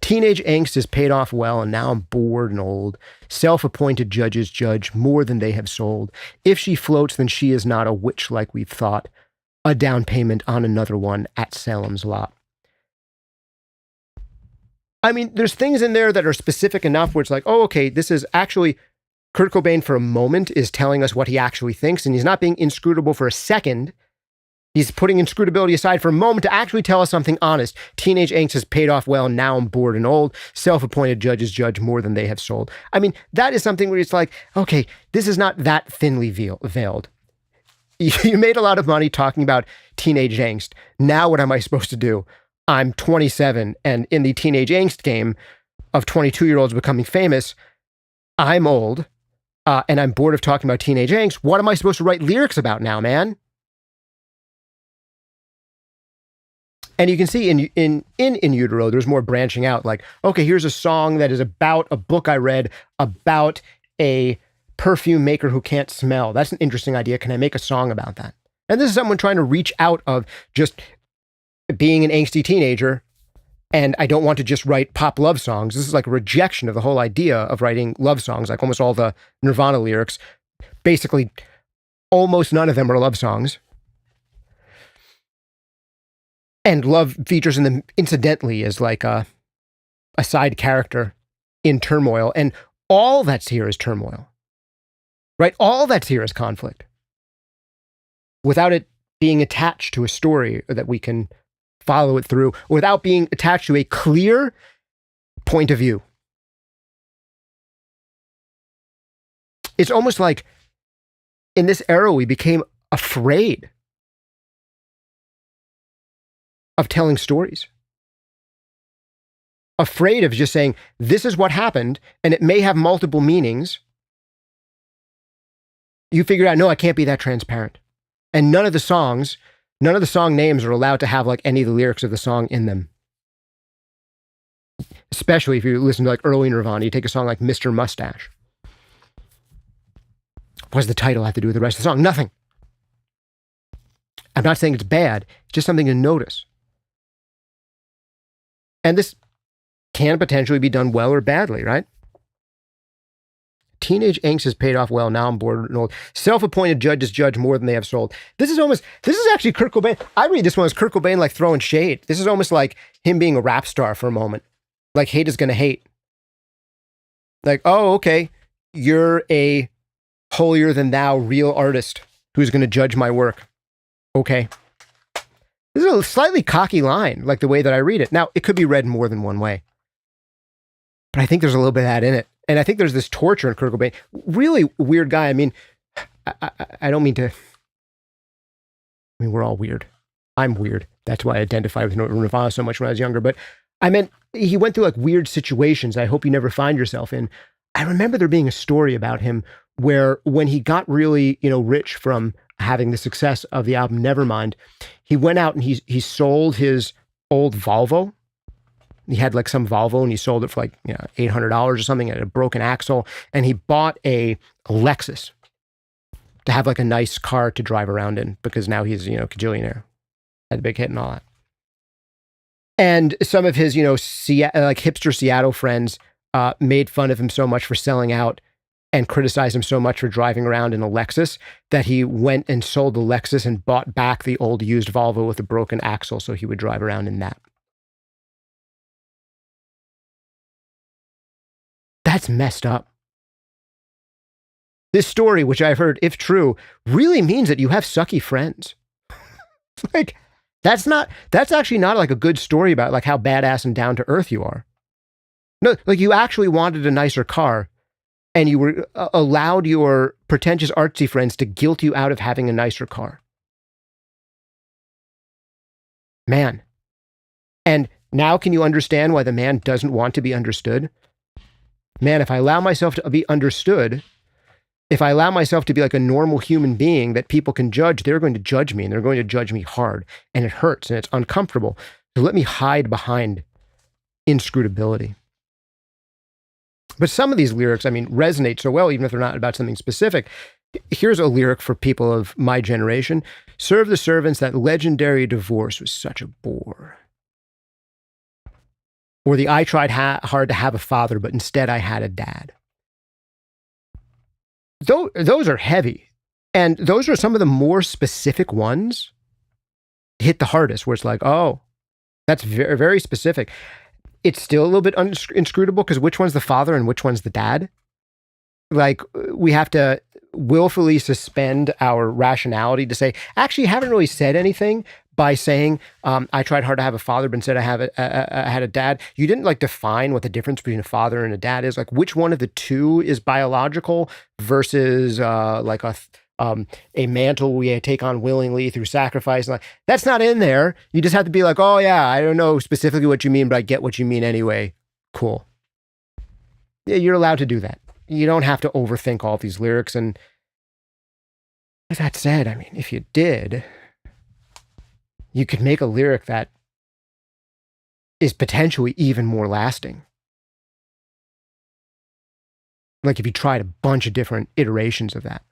Speaker 1: Teenage angst is paid off well, and now I'm bored and old. Self-appointed judges judge more than they have sold. If she floats, then she is not a witch like we've thought. A down payment on another one at Salem's Lot. I mean, there's things in there that are specific enough where it's like, oh, okay, this is actually Kurt Cobain for a moment is telling us what he actually thinks, and he's not being inscrutable for a second. He's putting inscrutability aside for a moment to actually tell us something honest. Teenage angst has paid off well. Now I'm bored and old. Self-appointed judges judge more than they have sold. I mean, that is something where it's like, okay, this is not that thinly veiled. You made a lot of money talking about teenage angst. Now what am I supposed to do? I'm 27, and in the teenage angst game of 22-year-olds becoming famous, I'm old, and I'm bored of talking about teenage angst. What am I supposed to write lyrics about now, man? And you can see in Utero, there's more branching out. Like, okay, here's a song that is about a book I read about a perfume maker who can't smell. That's an interesting idea. Can I make a song about that? And this is someone trying to reach out of just being an angsty teenager, and I don't want to just write pop love songs. This is like a rejection of the whole idea of writing love songs, like almost all the Nirvana lyrics. Basically, almost none of them are love songs. And love features in them incidentally as like a side character in Turmoil. And all that's here is turmoil, right? All that's here is conflict without it being attached to a story that we can follow it through, without being attached to a clear point of view. It's almost like in this era, we became afraid of telling stories. Afraid of just saying, this is what happened, and it may have multiple meanings. You figure out, no, I can't be that transparent. And none of the song names are allowed to have like any of the lyrics of the song in them. Especially if you listen to like early Nirvana, you take a song like Mr. Mustache. What does the title have to do with the rest of the song? Nothing. I'm not saying it's bad, it's just something to notice. And this can potentially be done well or badly, right? Teenage angst has paid off well. Now I'm bored and old. Self-appointed judges judge more than they have sold. This is actually Kurt Cobain. I read this one as Kurt Cobain like throwing shade. This is almost like him being a rap star for a moment. Like hate is going to hate. Like, oh, okay, you're a holier than thou real artist who's going to judge my work. Okay. This is a slightly cocky line, like the way that I read it. Now, it could be read more than one way. But I think there's a little bit of that in it. And I think there's this torture in Kurt Cobain. Really weird guy. I mean, I don't mean to... I mean, we're all weird. I'm weird. That's why I identify with Nirvana so much when I was younger. But I meant, he went through like weird situations I hope you never find yourself in. I remember there being a story about him where when he got really, rich from having the success of the album Nevermind, he went out and he sold his old Volvo. He had like some Volvo and he sold it for like $800 or something. It had a broken axle, and he bought a Lexus to have like a nice car to drive around in because now he's cajillionaire, had a big hit and all that. And some of his like hipster Seattle friends made fun of him so much for selling out and criticized him so much for driving around in a Lexus that he went and sold the Lexus and bought back the old used Volvo with a broken axle so he would drive around in that. That's messed up. This story, which I've heard, if true, really means that you have sucky friends. Like, that's actually not like a good story about like how badass and down to earth you are. No, like you actually wanted a nicer car, and you were allowed your pretentious artsy friends to guilt you out of having a nicer car. Man. And now can you understand why the man doesn't want to be understood? Man, if I allow myself to be understood, if I allow myself to be like a normal human being that people can judge, they're going to judge me, and they're going to judge me hard, and it hurts and it's uncomfortable. So let me hide behind inscrutability. But some of these lyrics, I mean, resonate so well, even if they're not about something specific. Here's a lyric for people of my generation. Serve the servants, that legendary divorce was such a bore. Or the I tried hard to have a father, but instead I had a dad. Those are heavy. And those are some of the more specific ones hit the hardest, where it's like, oh, that's very, very specific. It's still a little bit inscrutable because which one's the father and which one's the dad? Like, we have to willfully suspend our rationality to say, actually, you haven't really said anything by saying, I tried hard to have a father, but instead I had a dad. You didn't like define what the difference between a father and a dad is. Like, which one of the two is biological versus like a mantle we take on willingly through sacrifice. Like, that's not in there. You just have to be like, oh yeah, I don't know specifically what you mean, but I get what you mean anyway. Cool. Yeah, you're allowed to do that. You don't have to overthink all these lyrics. And with that said, I mean, if you did, you could make a lyric that is potentially even more lasting. Like if you tried a bunch of different iterations of that.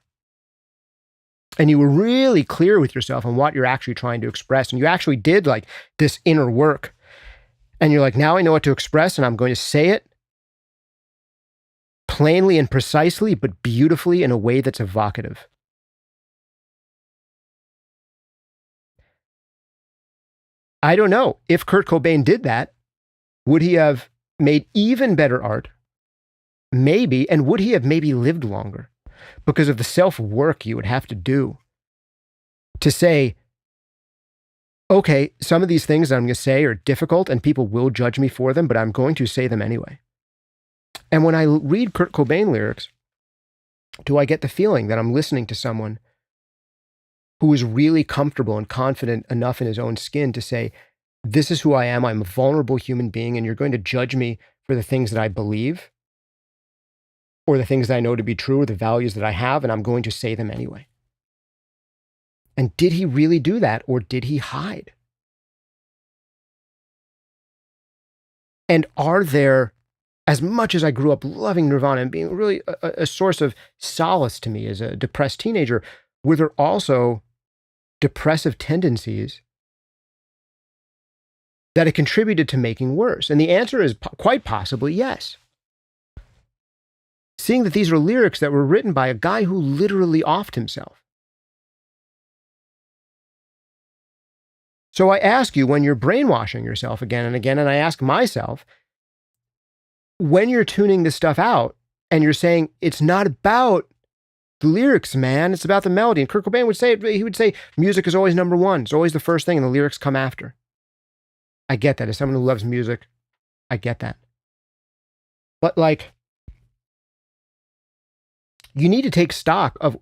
Speaker 1: And you were really clear with yourself on what you're actually trying to express. And you actually did like this inner work. And you're like, now I know what to express and I'm going to say it plainly and precisely, but beautifully in a way that's evocative. I don't know if Kurt Cobain did that. Would he have made even better art? Maybe. And would he have maybe lived longer? Because of the self-work you would have to do to say, okay, some of these things that I'm going to say are difficult and people will judge me for them, but I'm going to say them anyway. And when I read Kurt Cobain lyrics, do I get the feeling that I'm listening to someone who is really comfortable and confident enough in his own skin to say, this is who I am, I'm a vulnerable human being, and you're going to judge me for the things that I believe, or the things that I know to be true, or the values that I have, and I'm going to say them anyway. And did he really do that, or did he hide? And are there, as much as I grew up loving Nirvana and being really a source of solace to me as a depressed teenager, were there also depressive tendencies that it contributed to making worse? And the answer is quite possibly yes. Seeing that these are lyrics that were written by a guy who literally offed himself. So I ask you, when you're brainwashing yourself again and again, and I ask myself, when you're tuning this stuff out and you're saying, it's not about the lyrics, man, it's about the melody. And Kurt Cobain would say, he would say, music is always number one. It's always the first thing and the lyrics come after. I get that. As someone who loves music, I get that. But like, you need to take stock of,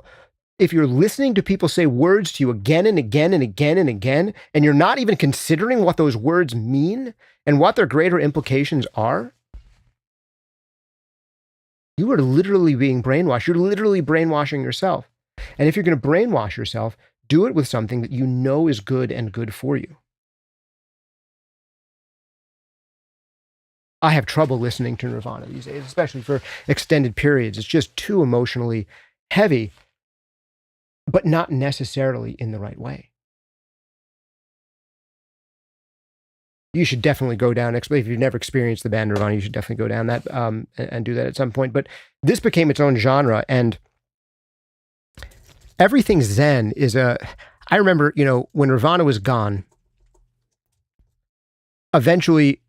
Speaker 1: if you're listening to people say words to you again and again and again and again, and you're not even considering what those words mean and what their greater implications are, you are literally being brainwashed. You're literally brainwashing yourself. And if you're going to brainwash yourself, do it with something that you know is good and good for you. I have trouble listening to Nirvana these days, especially for extended periods. It's just too emotionally heavy, but not necessarily in the right way. You should definitely go down, if you've never experienced the band Nirvana, you should definitely go down that and do that at some point. But this became its own genre, and Everything Zen is I remember, when Nirvana was gone, eventually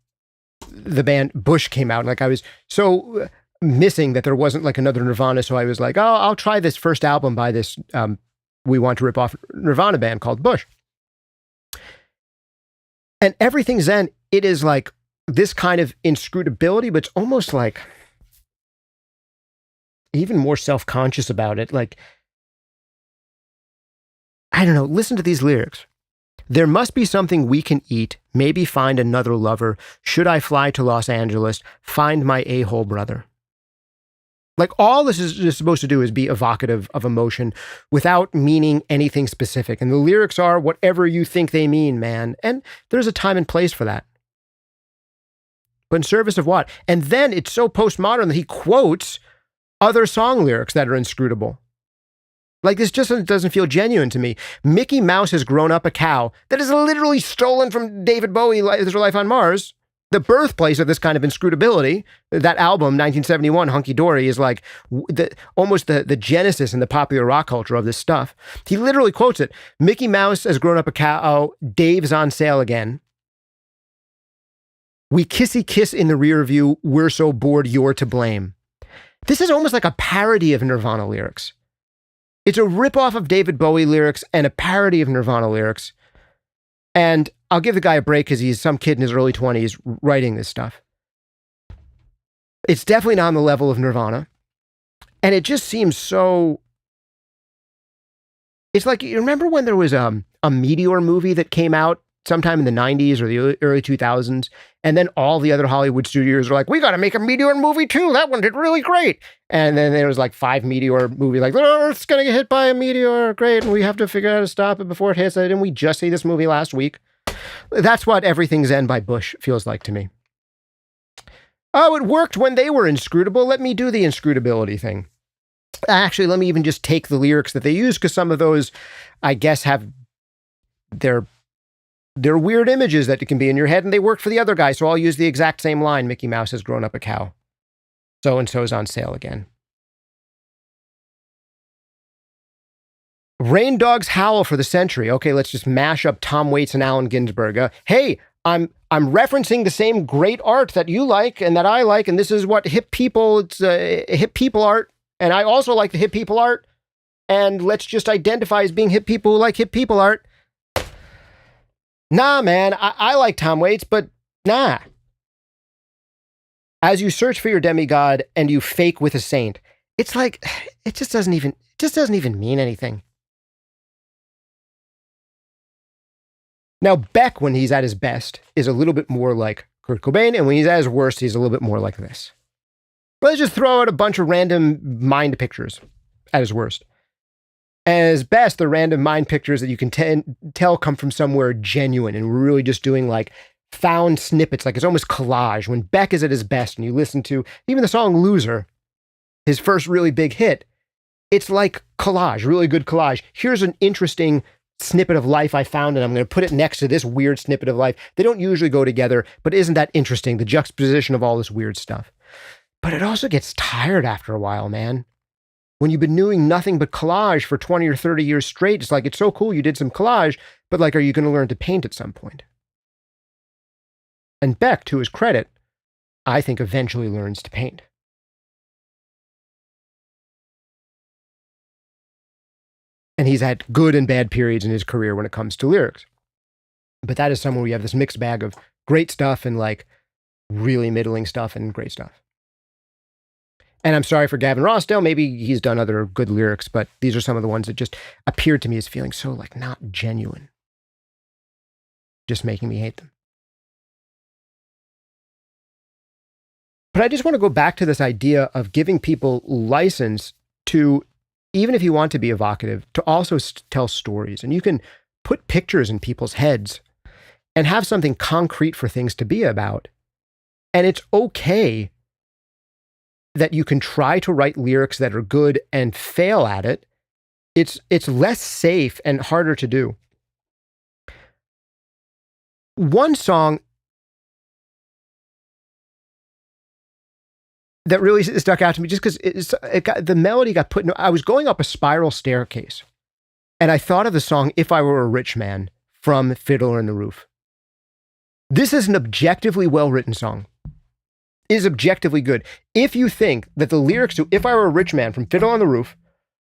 Speaker 1: the band Bush came out, and like I was so missing that there wasn't like another Nirvana, so I was like, oh, I'll try this first album by this We Want to Rip Off Nirvana band called Bush. And Everything Zen, it is like this kind of inscrutability, but it's almost like even more self-conscious about it. Like, I don't know, listen to these lyrics. There must be something we can eat, maybe find another lover. Should I fly to Los Angeles, find my a-hole brother? Like all this is just supposed to do is be evocative of emotion without meaning anything specific. And the lyrics are whatever you think they mean, man. And there's a time and place for that. But in service of what? And then it's so postmodern that he quotes other song lyrics that are inscrutable. Like this just doesn't feel genuine to me. Mickey Mouse has grown up a cow that is literally stolen from David Bowie, There's a Life on Mars. The birthplace of this kind of inscrutability, that album, 1971, Hunky Dory, is like almost the genesis in the popular rock culture of this stuff. He literally quotes it. Mickey Mouse has grown up a cow. Dave's on sale again. We kissy kiss in the rear view. We're so bored, you're to blame. This is almost like a parody of Nirvana lyrics. It's a ripoff of David Bowie lyrics and a parody of Nirvana lyrics. And I'll give the guy a break because he's some kid in his early 20s writing this stuff. It's definitely not on the level of Nirvana. And it just seems so... It's like, you remember when there was a Meteor movie that came out sometime in the 90s or the early 2000s, and then all the other Hollywood studios were like, we got to make a Meteor movie too. That one did really great. And then there was like 5 Meteor movies like, the Earth's going to get hit by a meteor. Great. And we have to figure out how to stop it before it hits. Didn't we just see this movie last week? That's what Everything's End by Bush feels like to me. Oh, it worked when they were inscrutable. Let me do the inscrutability thing. Actually, let me even just take the lyrics that they use, because some of those, I guess, have their weird images that can be in your head, and they worked for the other guy, so I'll use the exact same line. Mickey Mouse has grown up a cow. So-and-so's on sale again. Rain dogs howl for the century. Okay, let's just mash up Tom Waits and Allen Ginsberg. Hey, I'm referencing the same great art that you like and that I like, and this is what hip people, it's hip people art, and I also like the hip people art, and let's just identify as being hip people who like hip people art. Nah, man, I like Tom Waits, but nah. As you search for your demigod and you fake with a saint, it's like, it just doesn't even mean anything. Now, Beck, when he's at his best, is a little bit more like Kurt Cobain, and when he's at his worst, he's a little bit more like this. Let's just throw out a bunch of random mind pictures at his worst. As best, the random mind pictures that you can tell come from somewhere genuine, and we're really just doing like found snippets, like it's almost collage. When Beck is at his best, and you listen to even the song Loser, his first really big hit, it's like collage, really good collage. Here's an interesting snippet of life I found, and I'm going to put it next to this weird snippet of life. They don't usually go together, but isn't that interesting, the juxtaposition of all this weird stuff? But it also gets tired after a while, man. When you've been doing nothing but collage for 20 or 30 years straight, it's like, it's so cool you did some collage, but like, are you going to learn to paint at some point? And Beck, to his credit, I think eventually learns to paint. And he's had good and bad periods in his career when it comes to lyrics. But that is somewhere we have this mixed bag of great stuff and like really middling stuff and great stuff. And I'm sorry for Gavin Rossdale. Maybe he's done other good lyrics, but these are some of the ones that just appeared to me as feeling so like not genuine. Just making me hate them. But I just want to go back to this idea of giving people license to, even if you want to be evocative, to also tell stories. And you can put pictures in people's heads and have something concrete for things to be about. And it's okay that you can try to write lyrics that are good and fail at it. It's less safe and harder to do. One song that really stuck out to me, just because the melody got put in, I was going up a spiral staircase, and I thought of the song If I Were a Rich Man from Fiddler on the Roof. This is an objectively well-written song. It is objectively good. If you think that the lyrics to If I Were a Rich Man from Fiddler on the Roof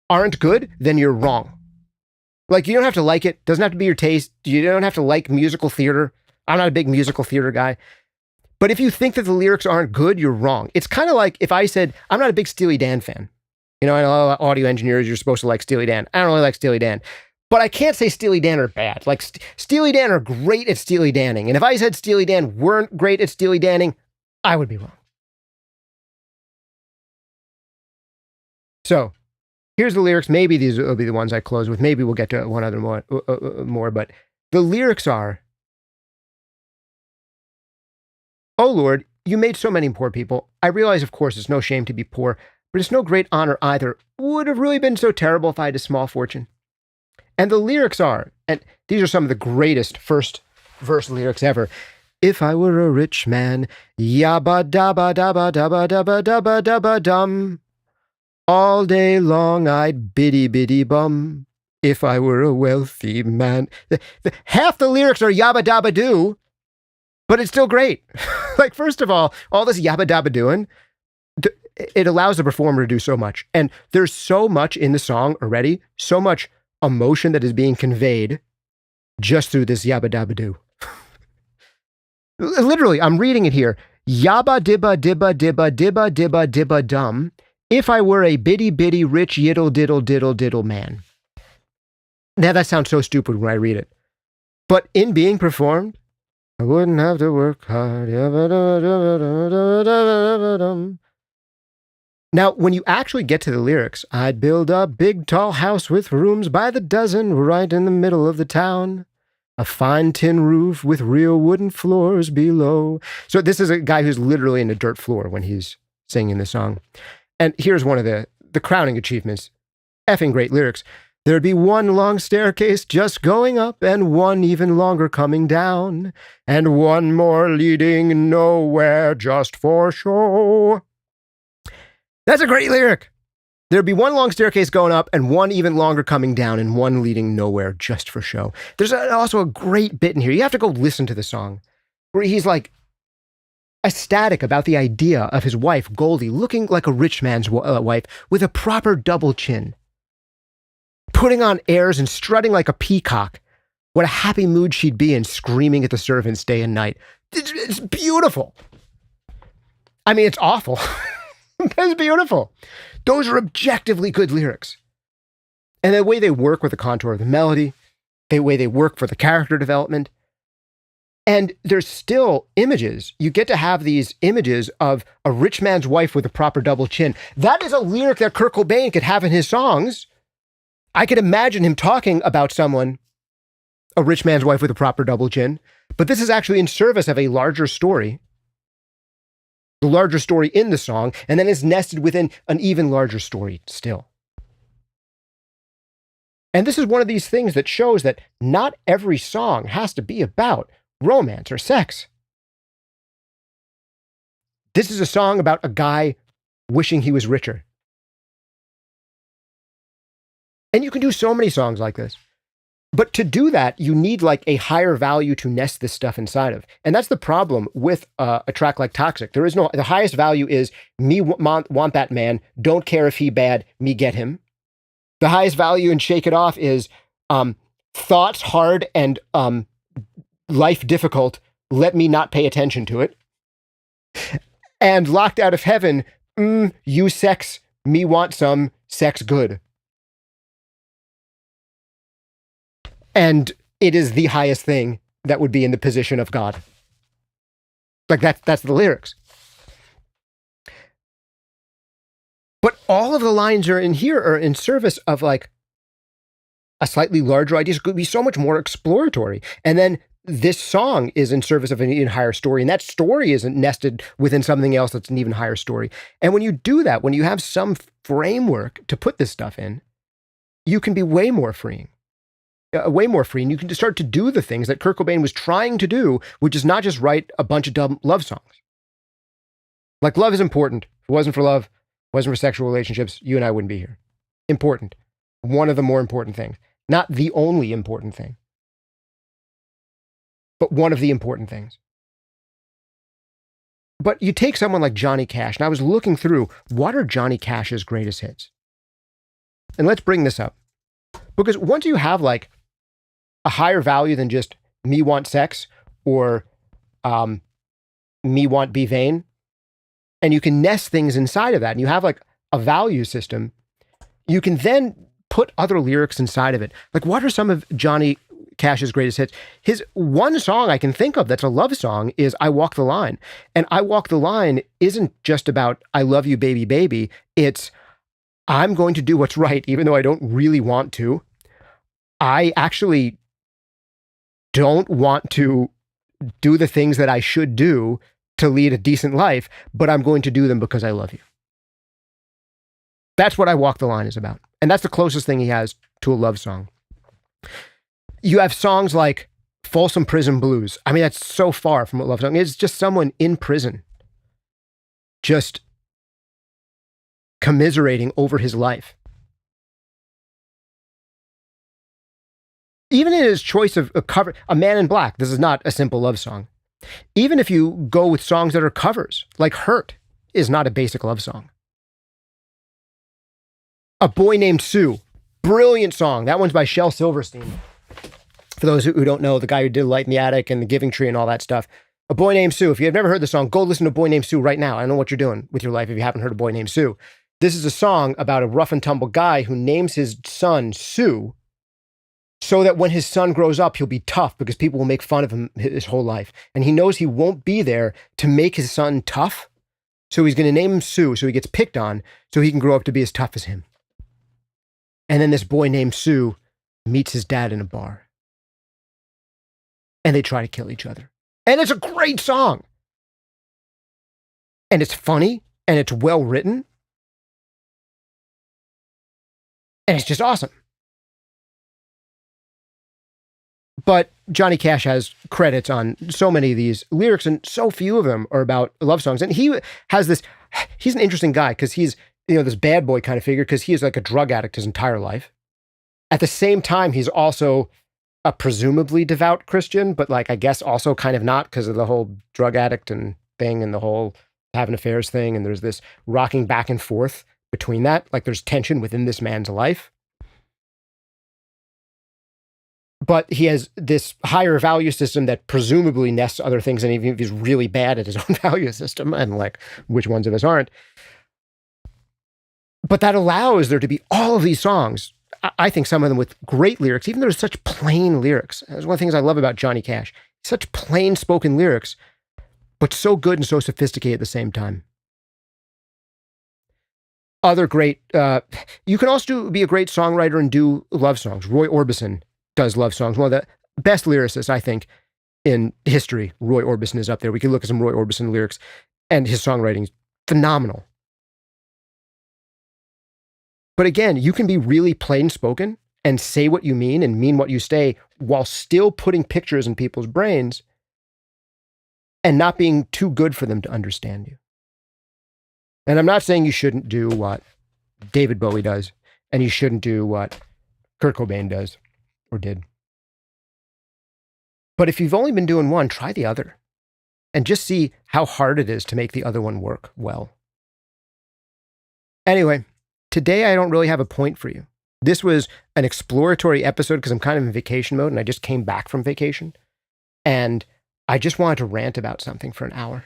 Speaker 1: aren't good, then you're wrong. Like, you don't have to like it. Doesn't have to be your taste. You don't have to like musical theater. I'm not a big musical theater guy. But if you think that the lyrics aren't good, you're wrong. It's kind of like if I said, I'm not a big Steely Dan fan. You know, I know audio engineers, you're supposed to like Steely Dan. I don't really like Steely Dan. But I can't say Steely Dan are bad. Like, Steely Dan are great at Steely Danning. And if I said Steely Dan weren't great at Steely Danning, I would be wrong. So here's the lyrics. Maybe these will be the ones I close with. Maybe we'll get to one other more. But the lyrics are, "Oh Lord, you made so many poor people. I realize, of course, it's no shame to be poor, but it's no great honor either. Would have really been so terrible if I had a small fortune." And the lyrics are, and these are some of the greatest first verse lyrics ever. "If I were a rich man, yabba dabba dabba dabba dabba dabba dabba dum. All day long I'd biddy biddy bum. If I were a wealthy man." Half the lyrics are yabba dabba doo, but it's still great. Like, first of all this yabba dabba doing, it allows the performer to do so much. And there's so much in the song already, so much emotion that is being conveyed just through this yabba dabba doo. Literally, I'm reading it here. Yabba dibba dibba dibba dibba dibba dibba dum. If I were a bitty bitty rich yiddle diddle diddle diddle man. Now that sounds so stupid when I read it. But in being performed, I wouldn't have to work hard. Now, when you actually get to the lyrics, I'd build a big tall house with rooms by the dozen right in the middle of the town. A fine tin roof with real wooden floors below. So this is a guy who's literally in a dirt floor when he's singing the song. And here's one of the crowning achievements. Effing great lyrics. There'd be one long staircase just going up and one even longer coming down. And one more leading nowhere just for show. That's a great lyric. There'd be one long staircase going up and one even longer coming down and one leading nowhere just for show. There's also a great bit in here. You have to go listen to the song where he's like ecstatic about the idea of his wife, Goldie, looking like a rich man's wife with a proper double chin, putting on airs and strutting like a peacock. What a happy mood she'd be in, screaming at the servants day and night. It's beautiful. I mean, it's awful. It's beautiful. Those are objectively good lyrics. And the way they work with the contour of the melody, the way they work for the character development. And there's still images. You get to have these images of a rich man's wife with a proper double chin. That is a lyric that Kurt Cobain could have in his songs. I could imagine him talking about someone, a rich man's wife with a proper double chin. But this is actually in service of a larger story. The larger story in the song, and then is nested within an even larger story still. And this is one of these things that shows that not every song has to be about romance or sex. This is a song about a guy wishing he was richer. And you can do so many songs like this. But to do that, you need like a higher value to nest this stuff inside of. And that's the problem with a track like Toxic. There is no, the highest value is me want that man, don't care if he bad, me get him. The highest value in Shake It Off is thoughts hard and life difficult, let me not pay attention to it. And Locked Out of Heaven, you sex, me want some, sex good. And it is the highest thing that would be in the position of God. Like that's the lyrics. But all of the lines are in here are in service of like a slightly larger idea. It could be so much more exploratory. And then this song is in service of an even higher story. And that story isn't nested within something else that's an even higher story. And when you do that, when you have some framework to put this stuff in, you can be way more freeing. Way more free, and you can just start to do the things that Kurt Cobain was trying to do, which is not just write a bunch of dumb love songs. Like, love is important. If it wasn't for love, wasn't for sexual relationships, you and I wouldn't be here. Important. One of the more important things. Not the only important thing, but one of the important things. But you take someone like Johnny Cash, and I was looking through, what are Johnny Cash's greatest hits? And let's bring this up. Because once you have like a higher value than just me want sex or me want be vain, and you can nest things inside of that, and you have like a value system, you can then put other lyrics inside of it. Like, what are some of Johnny Cash's greatest hits? His one song I can think of that's a love song is I Walk the Line. And I Walk the Line isn't just about I love you, baby, baby. It's I'm going to do what's right, even though I don't really want to. I actually don't want to do the things that I should do to lead a decent life, but I'm going to do them because I love you. That's what I Walk the Line is about. And that's the closest thing he has to a love song. You have songs like Folsom Prison Blues. I mean, that's so far from a love song. It's just someone in prison just commiserating over his life. Even in his choice of a cover, A Man in Black, this is not a simple love song. Even if you go with songs that are covers, like Hurt is not a basic love song. A Boy Named Sue, brilliant song. That one's by Shel Silverstein. For those who don't know, the guy who did Light in the Attic and The Giving Tree and all that stuff. A Boy Named Sue. If you have never heard the song, go listen to Boy Named Sue right now. I don't know what you're doing with your life if you haven't heard A Boy Named Sue. This is a song about a rough and tumble guy who names his son Sue so that when his son grows up, he'll be tough because people will make fun of him his whole life. And he knows he won't be there to make his son tough. So he's going to name him Sue so he gets picked on so he can grow up to be as tough as him. And then this boy named Sue meets his dad in a bar. And they try to kill each other. And it's a great song. And it's funny. And it's well written. And it's just awesome. But Johnny Cash has credits on so many of these lyrics, and so few of them are about love songs. And he has this, he's an interesting guy because he's, this bad boy kind of figure because he is like a drug addict his entire life. At the same time, he's also a presumably devout Christian, but like, I guess also kind of not because of the whole drug addict and thing and the whole having affairs thing. And there's this rocking back and forth between that. Like there's tension within this man's life. But he has this higher value system that presumably nests other things. And even if he's really bad at his own value system, and like which ones of us aren't, but that allows there to be all of these songs. I think some of them with great lyrics, even though there's such plain lyrics. That's one of the things I love about Johnny Cash. Such plain spoken lyrics, but so good and so sophisticated at the same time. Other great, you can also be a great songwriter and do love songs. Roy Orbison does love songs. One of the best lyricists, I think, in history. Roy Orbison is up there. We can look at some Roy Orbison lyrics, and his songwriting is phenomenal. But again, you can be really plain spoken and say what you mean and mean what you say while still putting pictures in people's brains and not being too good for them to understand you. And I'm not saying you shouldn't do what David Bowie does, and you shouldn't do what Kurt Cobain does or did. But if you've only been doing one, try the other and just see how hard it is to make the other one work well. Anyway, today I don't really have a point for you. This was an exploratory episode because I'm kind of in vacation mode and I just came back from vacation. And I just wanted to rant about something for an hour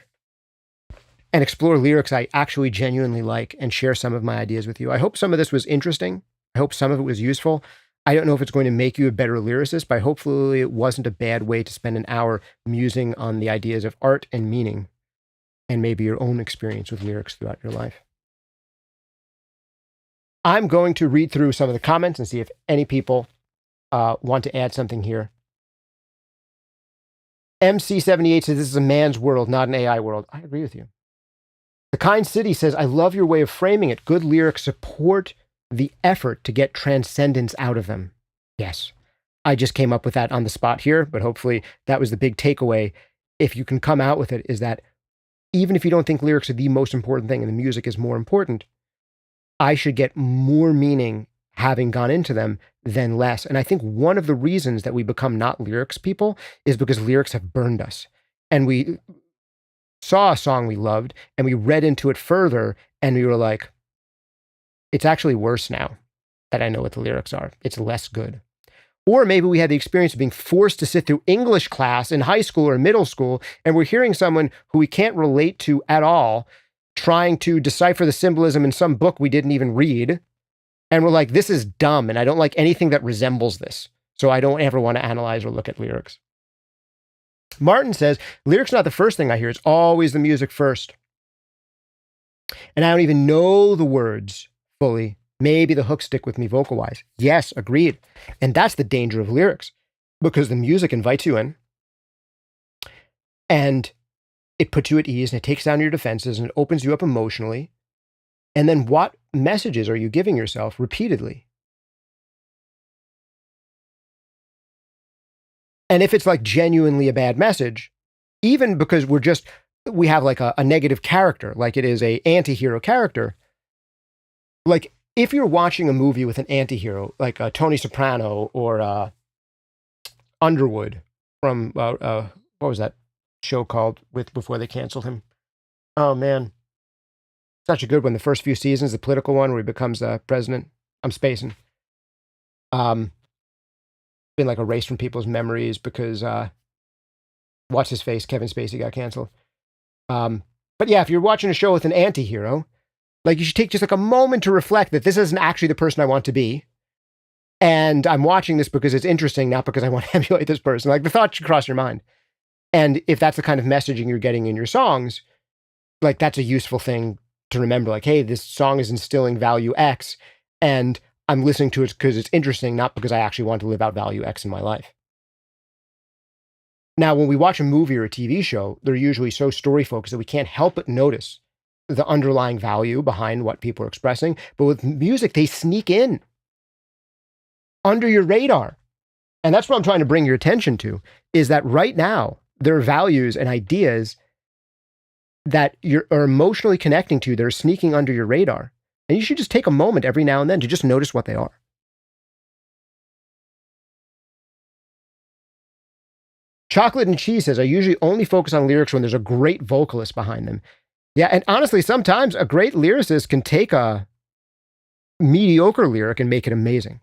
Speaker 1: and explore lyrics I actually genuinely like and share some of my ideas with you. I hope some of this was interesting. I hope some of it was useful. I don't know if it's going to make you a better lyricist, but hopefully it wasn't a bad way to spend an hour musing on the ideas of art and meaning and maybe your own experience with lyrics throughout your life. I'm going to read through some of the comments and see if any people want to add something here. MC78 says, this is a man's world, not an AI world. I agree with you. The Kind City says, I love your way of framing it. Good lyrics support the effort to get transcendence out of them. Yes, I just came up with that on the spot here, but hopefully that was the big takeaway. If you can come out with it, is that even if you don't think lyrics are the most important thing and the music is more important, I should get more meaning having gone into them than less. And I think one of the reasons that we become not lyrics people is because lyrics have burned us. And we saw a song we loved and we read into it further and we were like, it's actually worse now that I know what the lyrics are. It's less good. Or maybe we had the experience of being forced to sit through English class in high school or middle school, and we're hearing someone who we can't relate to at all trying to decipher the symbolism in some book we didn't even read. And we're like, this is dumb, and I don't like anything that resembles this. So I don't ever want to analyze or look at lyrics. Martin says, lyrics are not the first thing I hear. It's always the music first. And I don't even know the words fully Maybe the hooks stick with me vocal-wise. Yes, agreed. And that's the danger of lyrics, because the music invites you in, and it puts you at ease, and it takes down your defenses, and it opens you up emotionally. And then what messages are you giving yourself repeatedly? And if it's like genuinely a bad message, even because we have like a negative character, like it is a anti-hero character, like if you're watching a movie with an anti-hero, like Tony Soprano or Underwood from, what was that show called before they canceled him? Oh man, such a good one. The first few seasons, the political one where he becomes president. I'm spacing. Been like erased from people's memories because what's his face, Kevin Spacey, got canceled. But yeah, if you're watching a show with an anti-hero, like you should take just like a moment to reflect that this isn't actually the person I want to be. And I'm watching this because it's interesting, not because I want to emulate this person. Like the thought should cross your mind. And if that's the kind of messaging you're getting in your songs, like that's a useful thing to remember. Like, hey, this song is instilling value X, and I'm listening to it because it's interesting, not because I actually want to live out value X in my life. Now, when we watch a movie or a TV show, they're usually so story focused that we can't help but notice the underlying value behind what people are expressing. But with music, they sneak in under your radar. And that's what I'm trying to bring your attention to, is that right now, there are values and ideas that are emotionally connecting to that are sneaking under your radar. And you should just take a moment every now and then to just notice what they are. Chocolate and Cheese says, I usually only focus on lyrics when there's a great vocalist behind them. Yeah, and honestly, sometimes a great lyricist can take a mediocre lyric and make it amazing.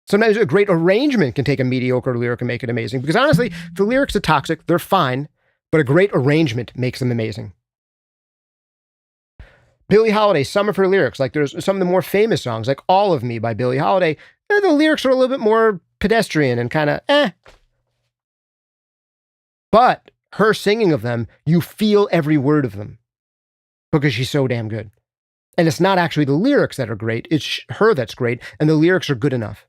Speaker 1: Sometimes a great arrangement can take a mediocre lyric and make it amazing. Because honestly, if the lyrics are toxic, they're fine, but a great arrangement makes them amazing. Billie Holiday, some of her lyrics, like there's some of the more famous songs, like All of Me by Billie Holiday, the lyrics are a little bit more pedestrian and kind of But her singing of them, you feel every word of them because she's so damn good. And it's not actually the lyrics that are great, it's her that's great, and the lyrics are good enough.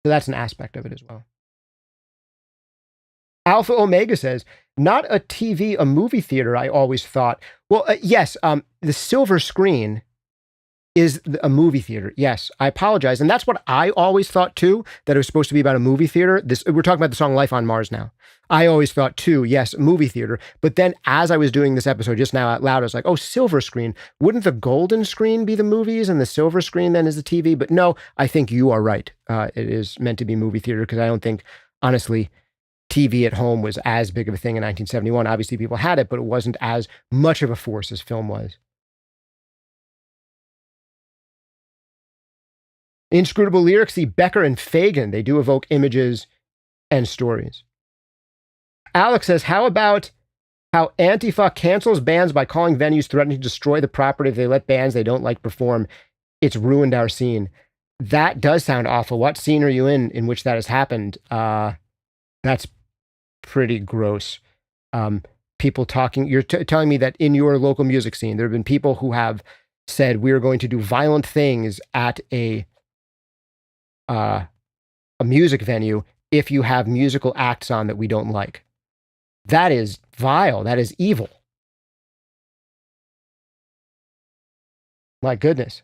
Speaker 1: So that's an aspect of it as well. Alpha Omega says, not a TV, a movie theater, I always thought. Well, yes, the silver screen is a movie theater. Yes, I apologize. And that's what I always thought too, that it was supposed to be about a movie theater. We're talking about the song Life on Mars now. I always thought too, yes, movie theater. But then as I was doing this episode just now out loud, I was like, oh, silver screen. Wouldn't the golden screen be the movies and the silver screen then is the TV? But no, I think you are right. It is meant to be movie theater because I don't think, honestly, TV at home was as big of a thing in 1971. Obviously, people had it, but it wasn't as much of a force as film was. Inscrutable lyrics, see Becker and Fagan. They do evoke images and stories. Alex says, how about how Antifa cancels bands by calling venues threatening to destroy the property if they let bands they don't like perform? It's ruined our scene. That does sound awful. What scene are you in which that has happened? That's pretty gross. People talking, you're telling me that in your local music scene, there have been people who have said, we are going to do violent things at a music venue if you have musical acts on that we don't like. That is vile. That is evil. My goodness.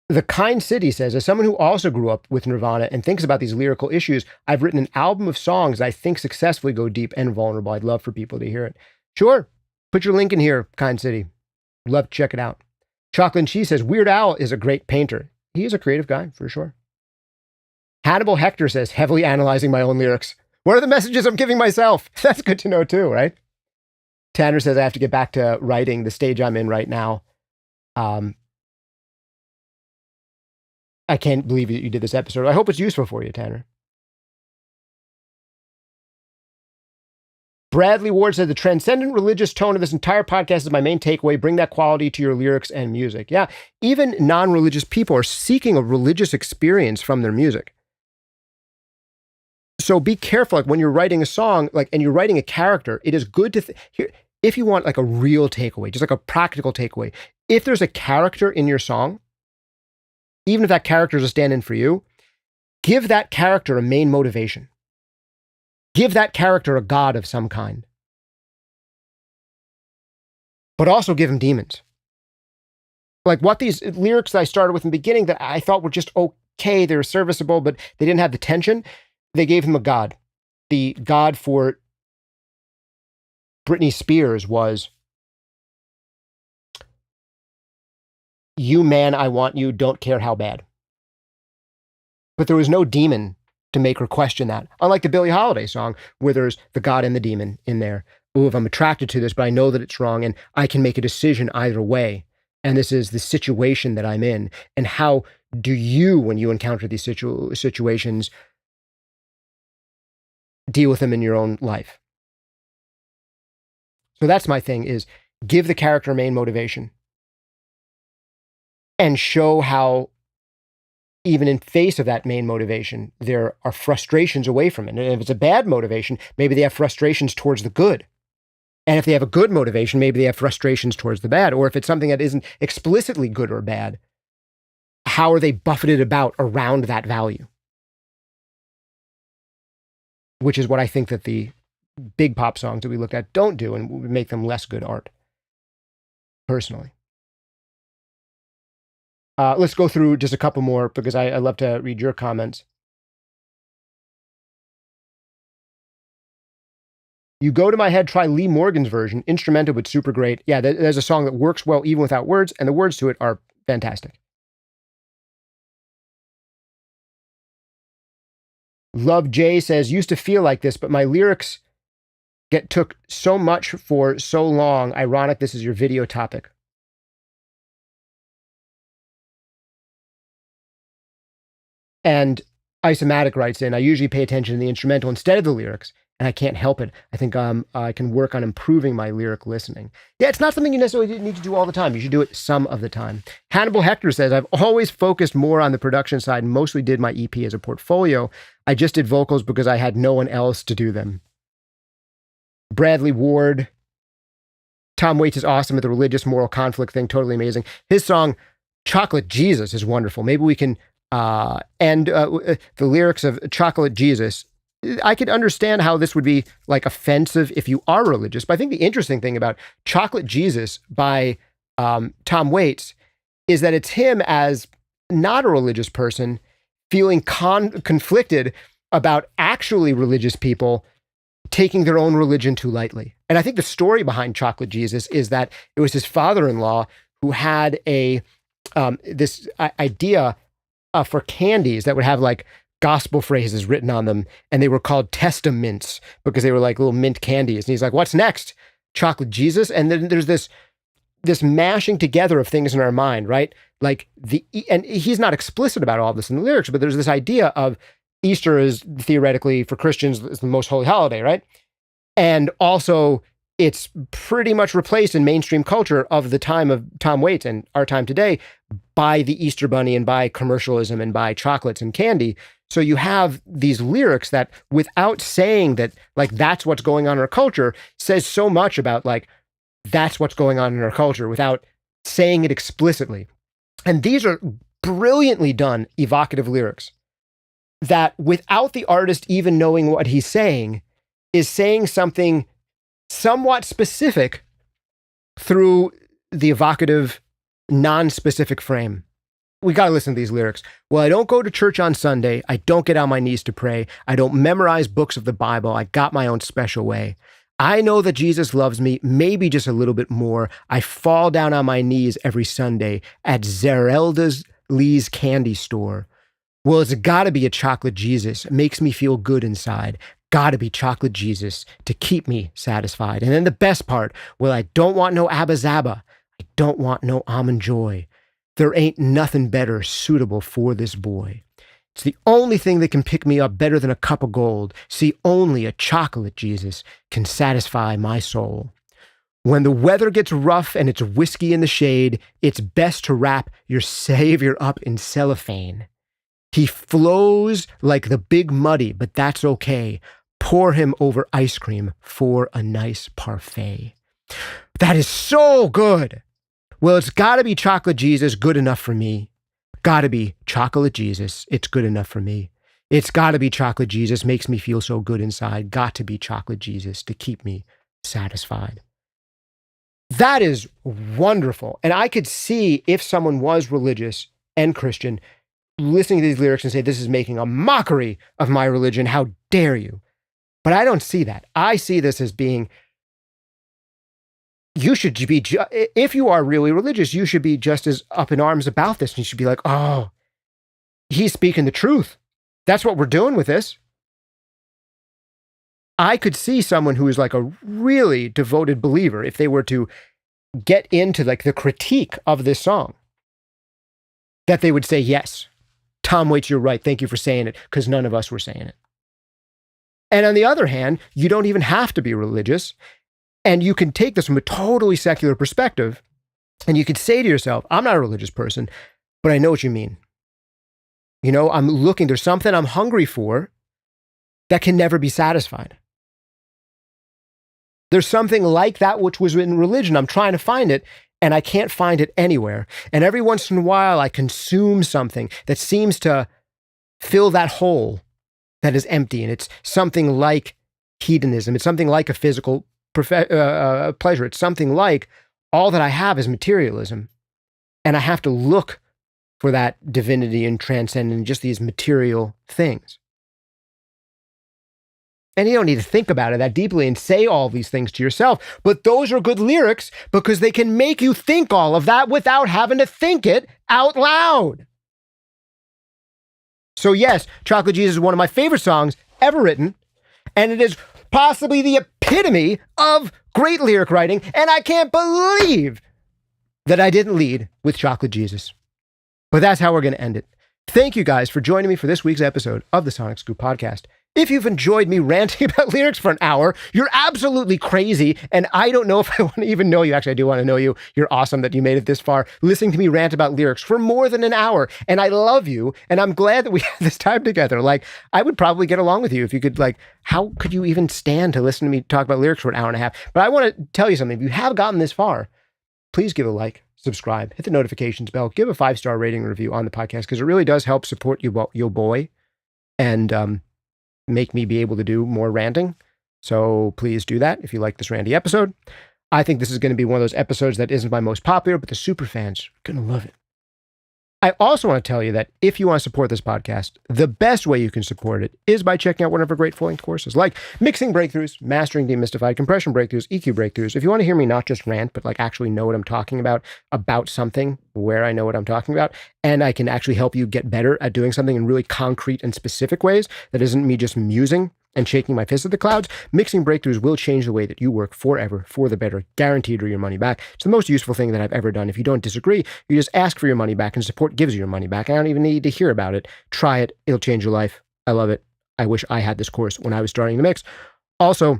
Speaker 1: The Kind City says, as someone who also grew up with Nirvana and thinks about these lyrical issues, I've written an album of songs I think successfully go deep and vulnerable. I'd love for people to hear it. Sure. Put your link in here, Kind City. Love to check it out. Chocolate and Cheese says, Weird Al is a great painter. He is a creative guy, for sure. Hannibal Hector says, heavily analyzing my own lyrics. What are the messages I'm giving myself? That's good to know too, right? Tanner says, I have to get back to writing the stage I'm in right now. I can't believe you did this episode. I hope it's useful for you, Tanner. Bradley Ward said, the transcendent religious tone of this entire podcast is my main takeaway. Bring that quality to your lyrics and music. Yeah, even non-religious people are seeking a religious experience from their music. So be careful, like when you're writing a song, like, and you're writing a character, it is good to here, if you want like a real takeaway, just like a practical takeaway, if there's a character in your song, even if that character is a stand-in for you, give that character a main motivation. Give that character a god of some kind. But also give him demons. Like what these lyrics that I started with in the beginning that I thought were just okay, they were serviceable, but they didn't have the tension. They gave him a god. The god for Britney Spears was, "You man, I want you, don't care how bad." But there was no demon to make her question that. Unlike the Billie Holiday song, where there's the God and the demon in there. Oh, if I'm attracted to this, but I know that it's wrong, and I can make a decision either way. And this is the situation that I'm in. And how do you, when you encounter these situations, deal with them in your own life? So that's my thing, is give the character main motivation. And show how, even in face of that main motivation, there are frustrations away from it. And if it's a bad motivation, maybe they have frustrations towards the good. And if they have a good motivation, maybe they have frustrations towards the bad. Or if it's something that isn't explicitly good or bad, how are they buffeted about around that value? Which is what I think that the big pop songs that we look at don't do, and would make them less good art, personally. Let's go through just a couple more, because I love to read your comments. You Go to My Head, try Lee Morgan's version, instrumental but super great. Yeah, there's a song that works well even without words, and the words to it are fantastic. Love J says, used to feel like this, but my lyrics took so much for so long. Ironic this is your video topic. And Isomatic writes in, I usually pay attention to the instrumental instead of the lyrics, and I can't help it. I think I can work on improving my lyric listening. Yeah, it's not something you necessarily need to do all the time. You should do it some of the time. Hannibal Hector says, I've always focused more on the production side and mostly did my EP as a portfolio. I just did vocals because I had no one else to do them. Bradley Ward, Tom Waits is awesome at the religious moral conflict thing, totally amazing. His song, Chocolate Jesus, is wonderful. Maybe we can end the lyrics of Chocolate Jesus. I could understand how this would be like offensive if you are religious, but I think the interesting thing about Chocolate Jesus by Tom Waits is that it's him as not a religious person feeling conflicted about actually religious people taking their own religion too lightly. And I think the story behind Chocolate Jesus is that it was his father-in-law who had this idea for candies that would have like gospel phrases written on them, and they were called testaments because they were like little mint candies. And he's like, what's next? Chocolate Jesus? And then there's this mashing together of things in our mind, right? Like and he's not explicit about all this in the lyrics, but there's this idea of Easter is theoretically for Christians is the most holy holiday, right? And also it's pretty much replaced in mainstream culture of the time of Tom Waits and our time today by the Easter Bunny and by commercialism and by chocolates and candy. So you have these lyrics that, without saying that, like, that's what's going on in our culture, says so much about, like, that's what's going on in our culture without saying it explicitly. And these are brilliantly done evocative lyrics that, without the artist even knowing what he's saying, is saying something somewhat specific through the evocative, non-specific frame. We got to listen to these lyrics. Well, I don't go to church on Sunday. I don't get on my knees to pray. I don't memorize books of the Bible. I got my own special way. I know that Jesus loves me, maybe just a little bit more. I fall down on my knees every Sunday at Zerelda's Lee's candy store. Well, it's got to be a chocolate Jesus. It makes me feel good inside. Got to be chocolate Jesus to keep me satisfied. And then the best part, well, I don't want no Abba Zaba. I don't want no almond joy. There ain't nothing better suitable for this boy. It's the only thing that can pick me up better than a cup of gold. See, only a chocolate Jesus can satisfy my soul. When the weather gets rough and it's whiskey in the shade, it's best to wrap your Savior up in cellophane. He flows like the big muddy, but that's okay. Pour him over ice cream for a nice parfait. That is so good. Well, it's got to be chocolate Jesus, good enough for me. Got to be chocolate Jesus, it's good enough for me. It's got to be chocolate Jesus, makes me feel so good inside. Got to be chocolate Jesus to keep me satisfied. That is wonderful. And I could see if someone was religious and Christian listening to these lyrics and say, this is making a mockery of my religion. How dare you? But I don't see that. I see this as being, you should be, if you are really religious, you should be just as up in arms about this. And you should be like, oh, he's speaking the truth. That's what we're doing with this. I could see someone who is like a really devoted believer, if they were to get into like the critique of this song, that they would say, yes, Tom Waits, you're right. Thank you for saying it, because none of us were saying it. And on the other hand, you don't even have to be religious, and you can take this from a totally secular perspective, and you could say to yourself, I'm not a religious person, but I know what you mean. You know, I'm looking, there's something I'm hungry for that can never be satisfied. There's something like that which was in religion. I'm trying to find it, and I can't find it anywhere. And every once in a while, I consume something that seems to fill that hole that is empty. And it's something like hedonism. It's something like a physical pleasure. It's something like all that I have is materialism. And I have to look for that divinity and transcendence in just these material things. And you don't need to think about it that deeply and say all these things to yourself. But those are good lyrics because they can make you think all of that without having to think it out loud. So yes, Chocolate Jesus is one of my favorite songs ever written. And it is possibly the epitome of great lyric writing. And I can't believe that I didn't lead with Chocolate Jesus. But that's how we're going to end it. Thank you guys for joining me for this week's episode of the SonicScoop podcast. If you've enjoyed me ranting about lyrics for an hour, you're absolutely crazy, and I don't know if I want to even know you. Actually, I do want to know you. You're awesome that you made it this far, listening to me rant about lyrics for more than an hour, and I love you, and I'm glad that we had this time together. Like, I would probably get along with you if you could, like, how could you even stand to listen to me talk about lyrics for an hour and a half? But I want to tell you something. If you have gotten this far, please give a like, subscribe, hit the notifications bell, give a 5-star rating and review on the podcast, because it really does help support your boy, and make me be able to do more ranting. So please do that if you like this randy episode. I think this is going to be one of those episodes that isn't my most popular, but the super fans are going to love it. I also want to tell you that if you want to support this podcast, the best way you can support it is by checking out one of our great full-length courses like Mixing Breakthroughs, Mastering Demystified, Compression Breakthroughs, EQ Breakthroughs. If you want to hear me not just rant, but like actually know what I'm talking about something where I know what I'm talking about, and I can actually help you get better at doing something in really concrete and specific ways that isn't me just musing and shaking my fist at the clouds, Mixing Breakthroughs will change the way that you work forever for the better, guaranteed or your money back. It's the most useful thing that I've ever done. If you don't disagree, you just ask for your money back and support gives you your money back. I don't even need to hear about it. Try it. It'll change your life. I love it. I wish I had this course when I was starting the mix. Also,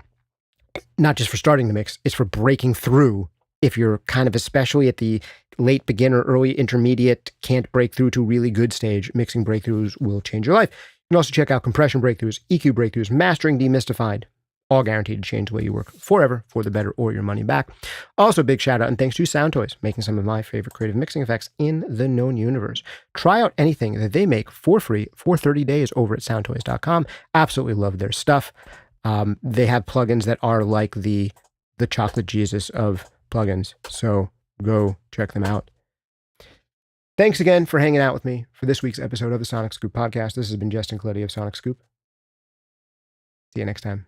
Speaker 1: not just for starting the mix, it's for breaking through. If you're kind of especially at the late beginner, early intermediate, can't break through to really good stage, Mixing Breakthroughs will change your life. You can also check out Compression Breakthroughs, EQ Breakthroughs, Mastering Demystified, all guaranteed to change the way you work forever for the better or your money back. Also, big shout out and thanks to Sound Toys, making some of my favorite creative mixing effects in the known universe. Try out anything that they make for free for 30 days over at soundtoys.com. Absolutely love their stuff. They have plugins that are like the Chocolate Jesus of plugins. So go check them out. Thanks again for hanging out with me for this week's episode of the SonicScoop podcast. This has been Justin Colletti of SonicScoop. See you next time.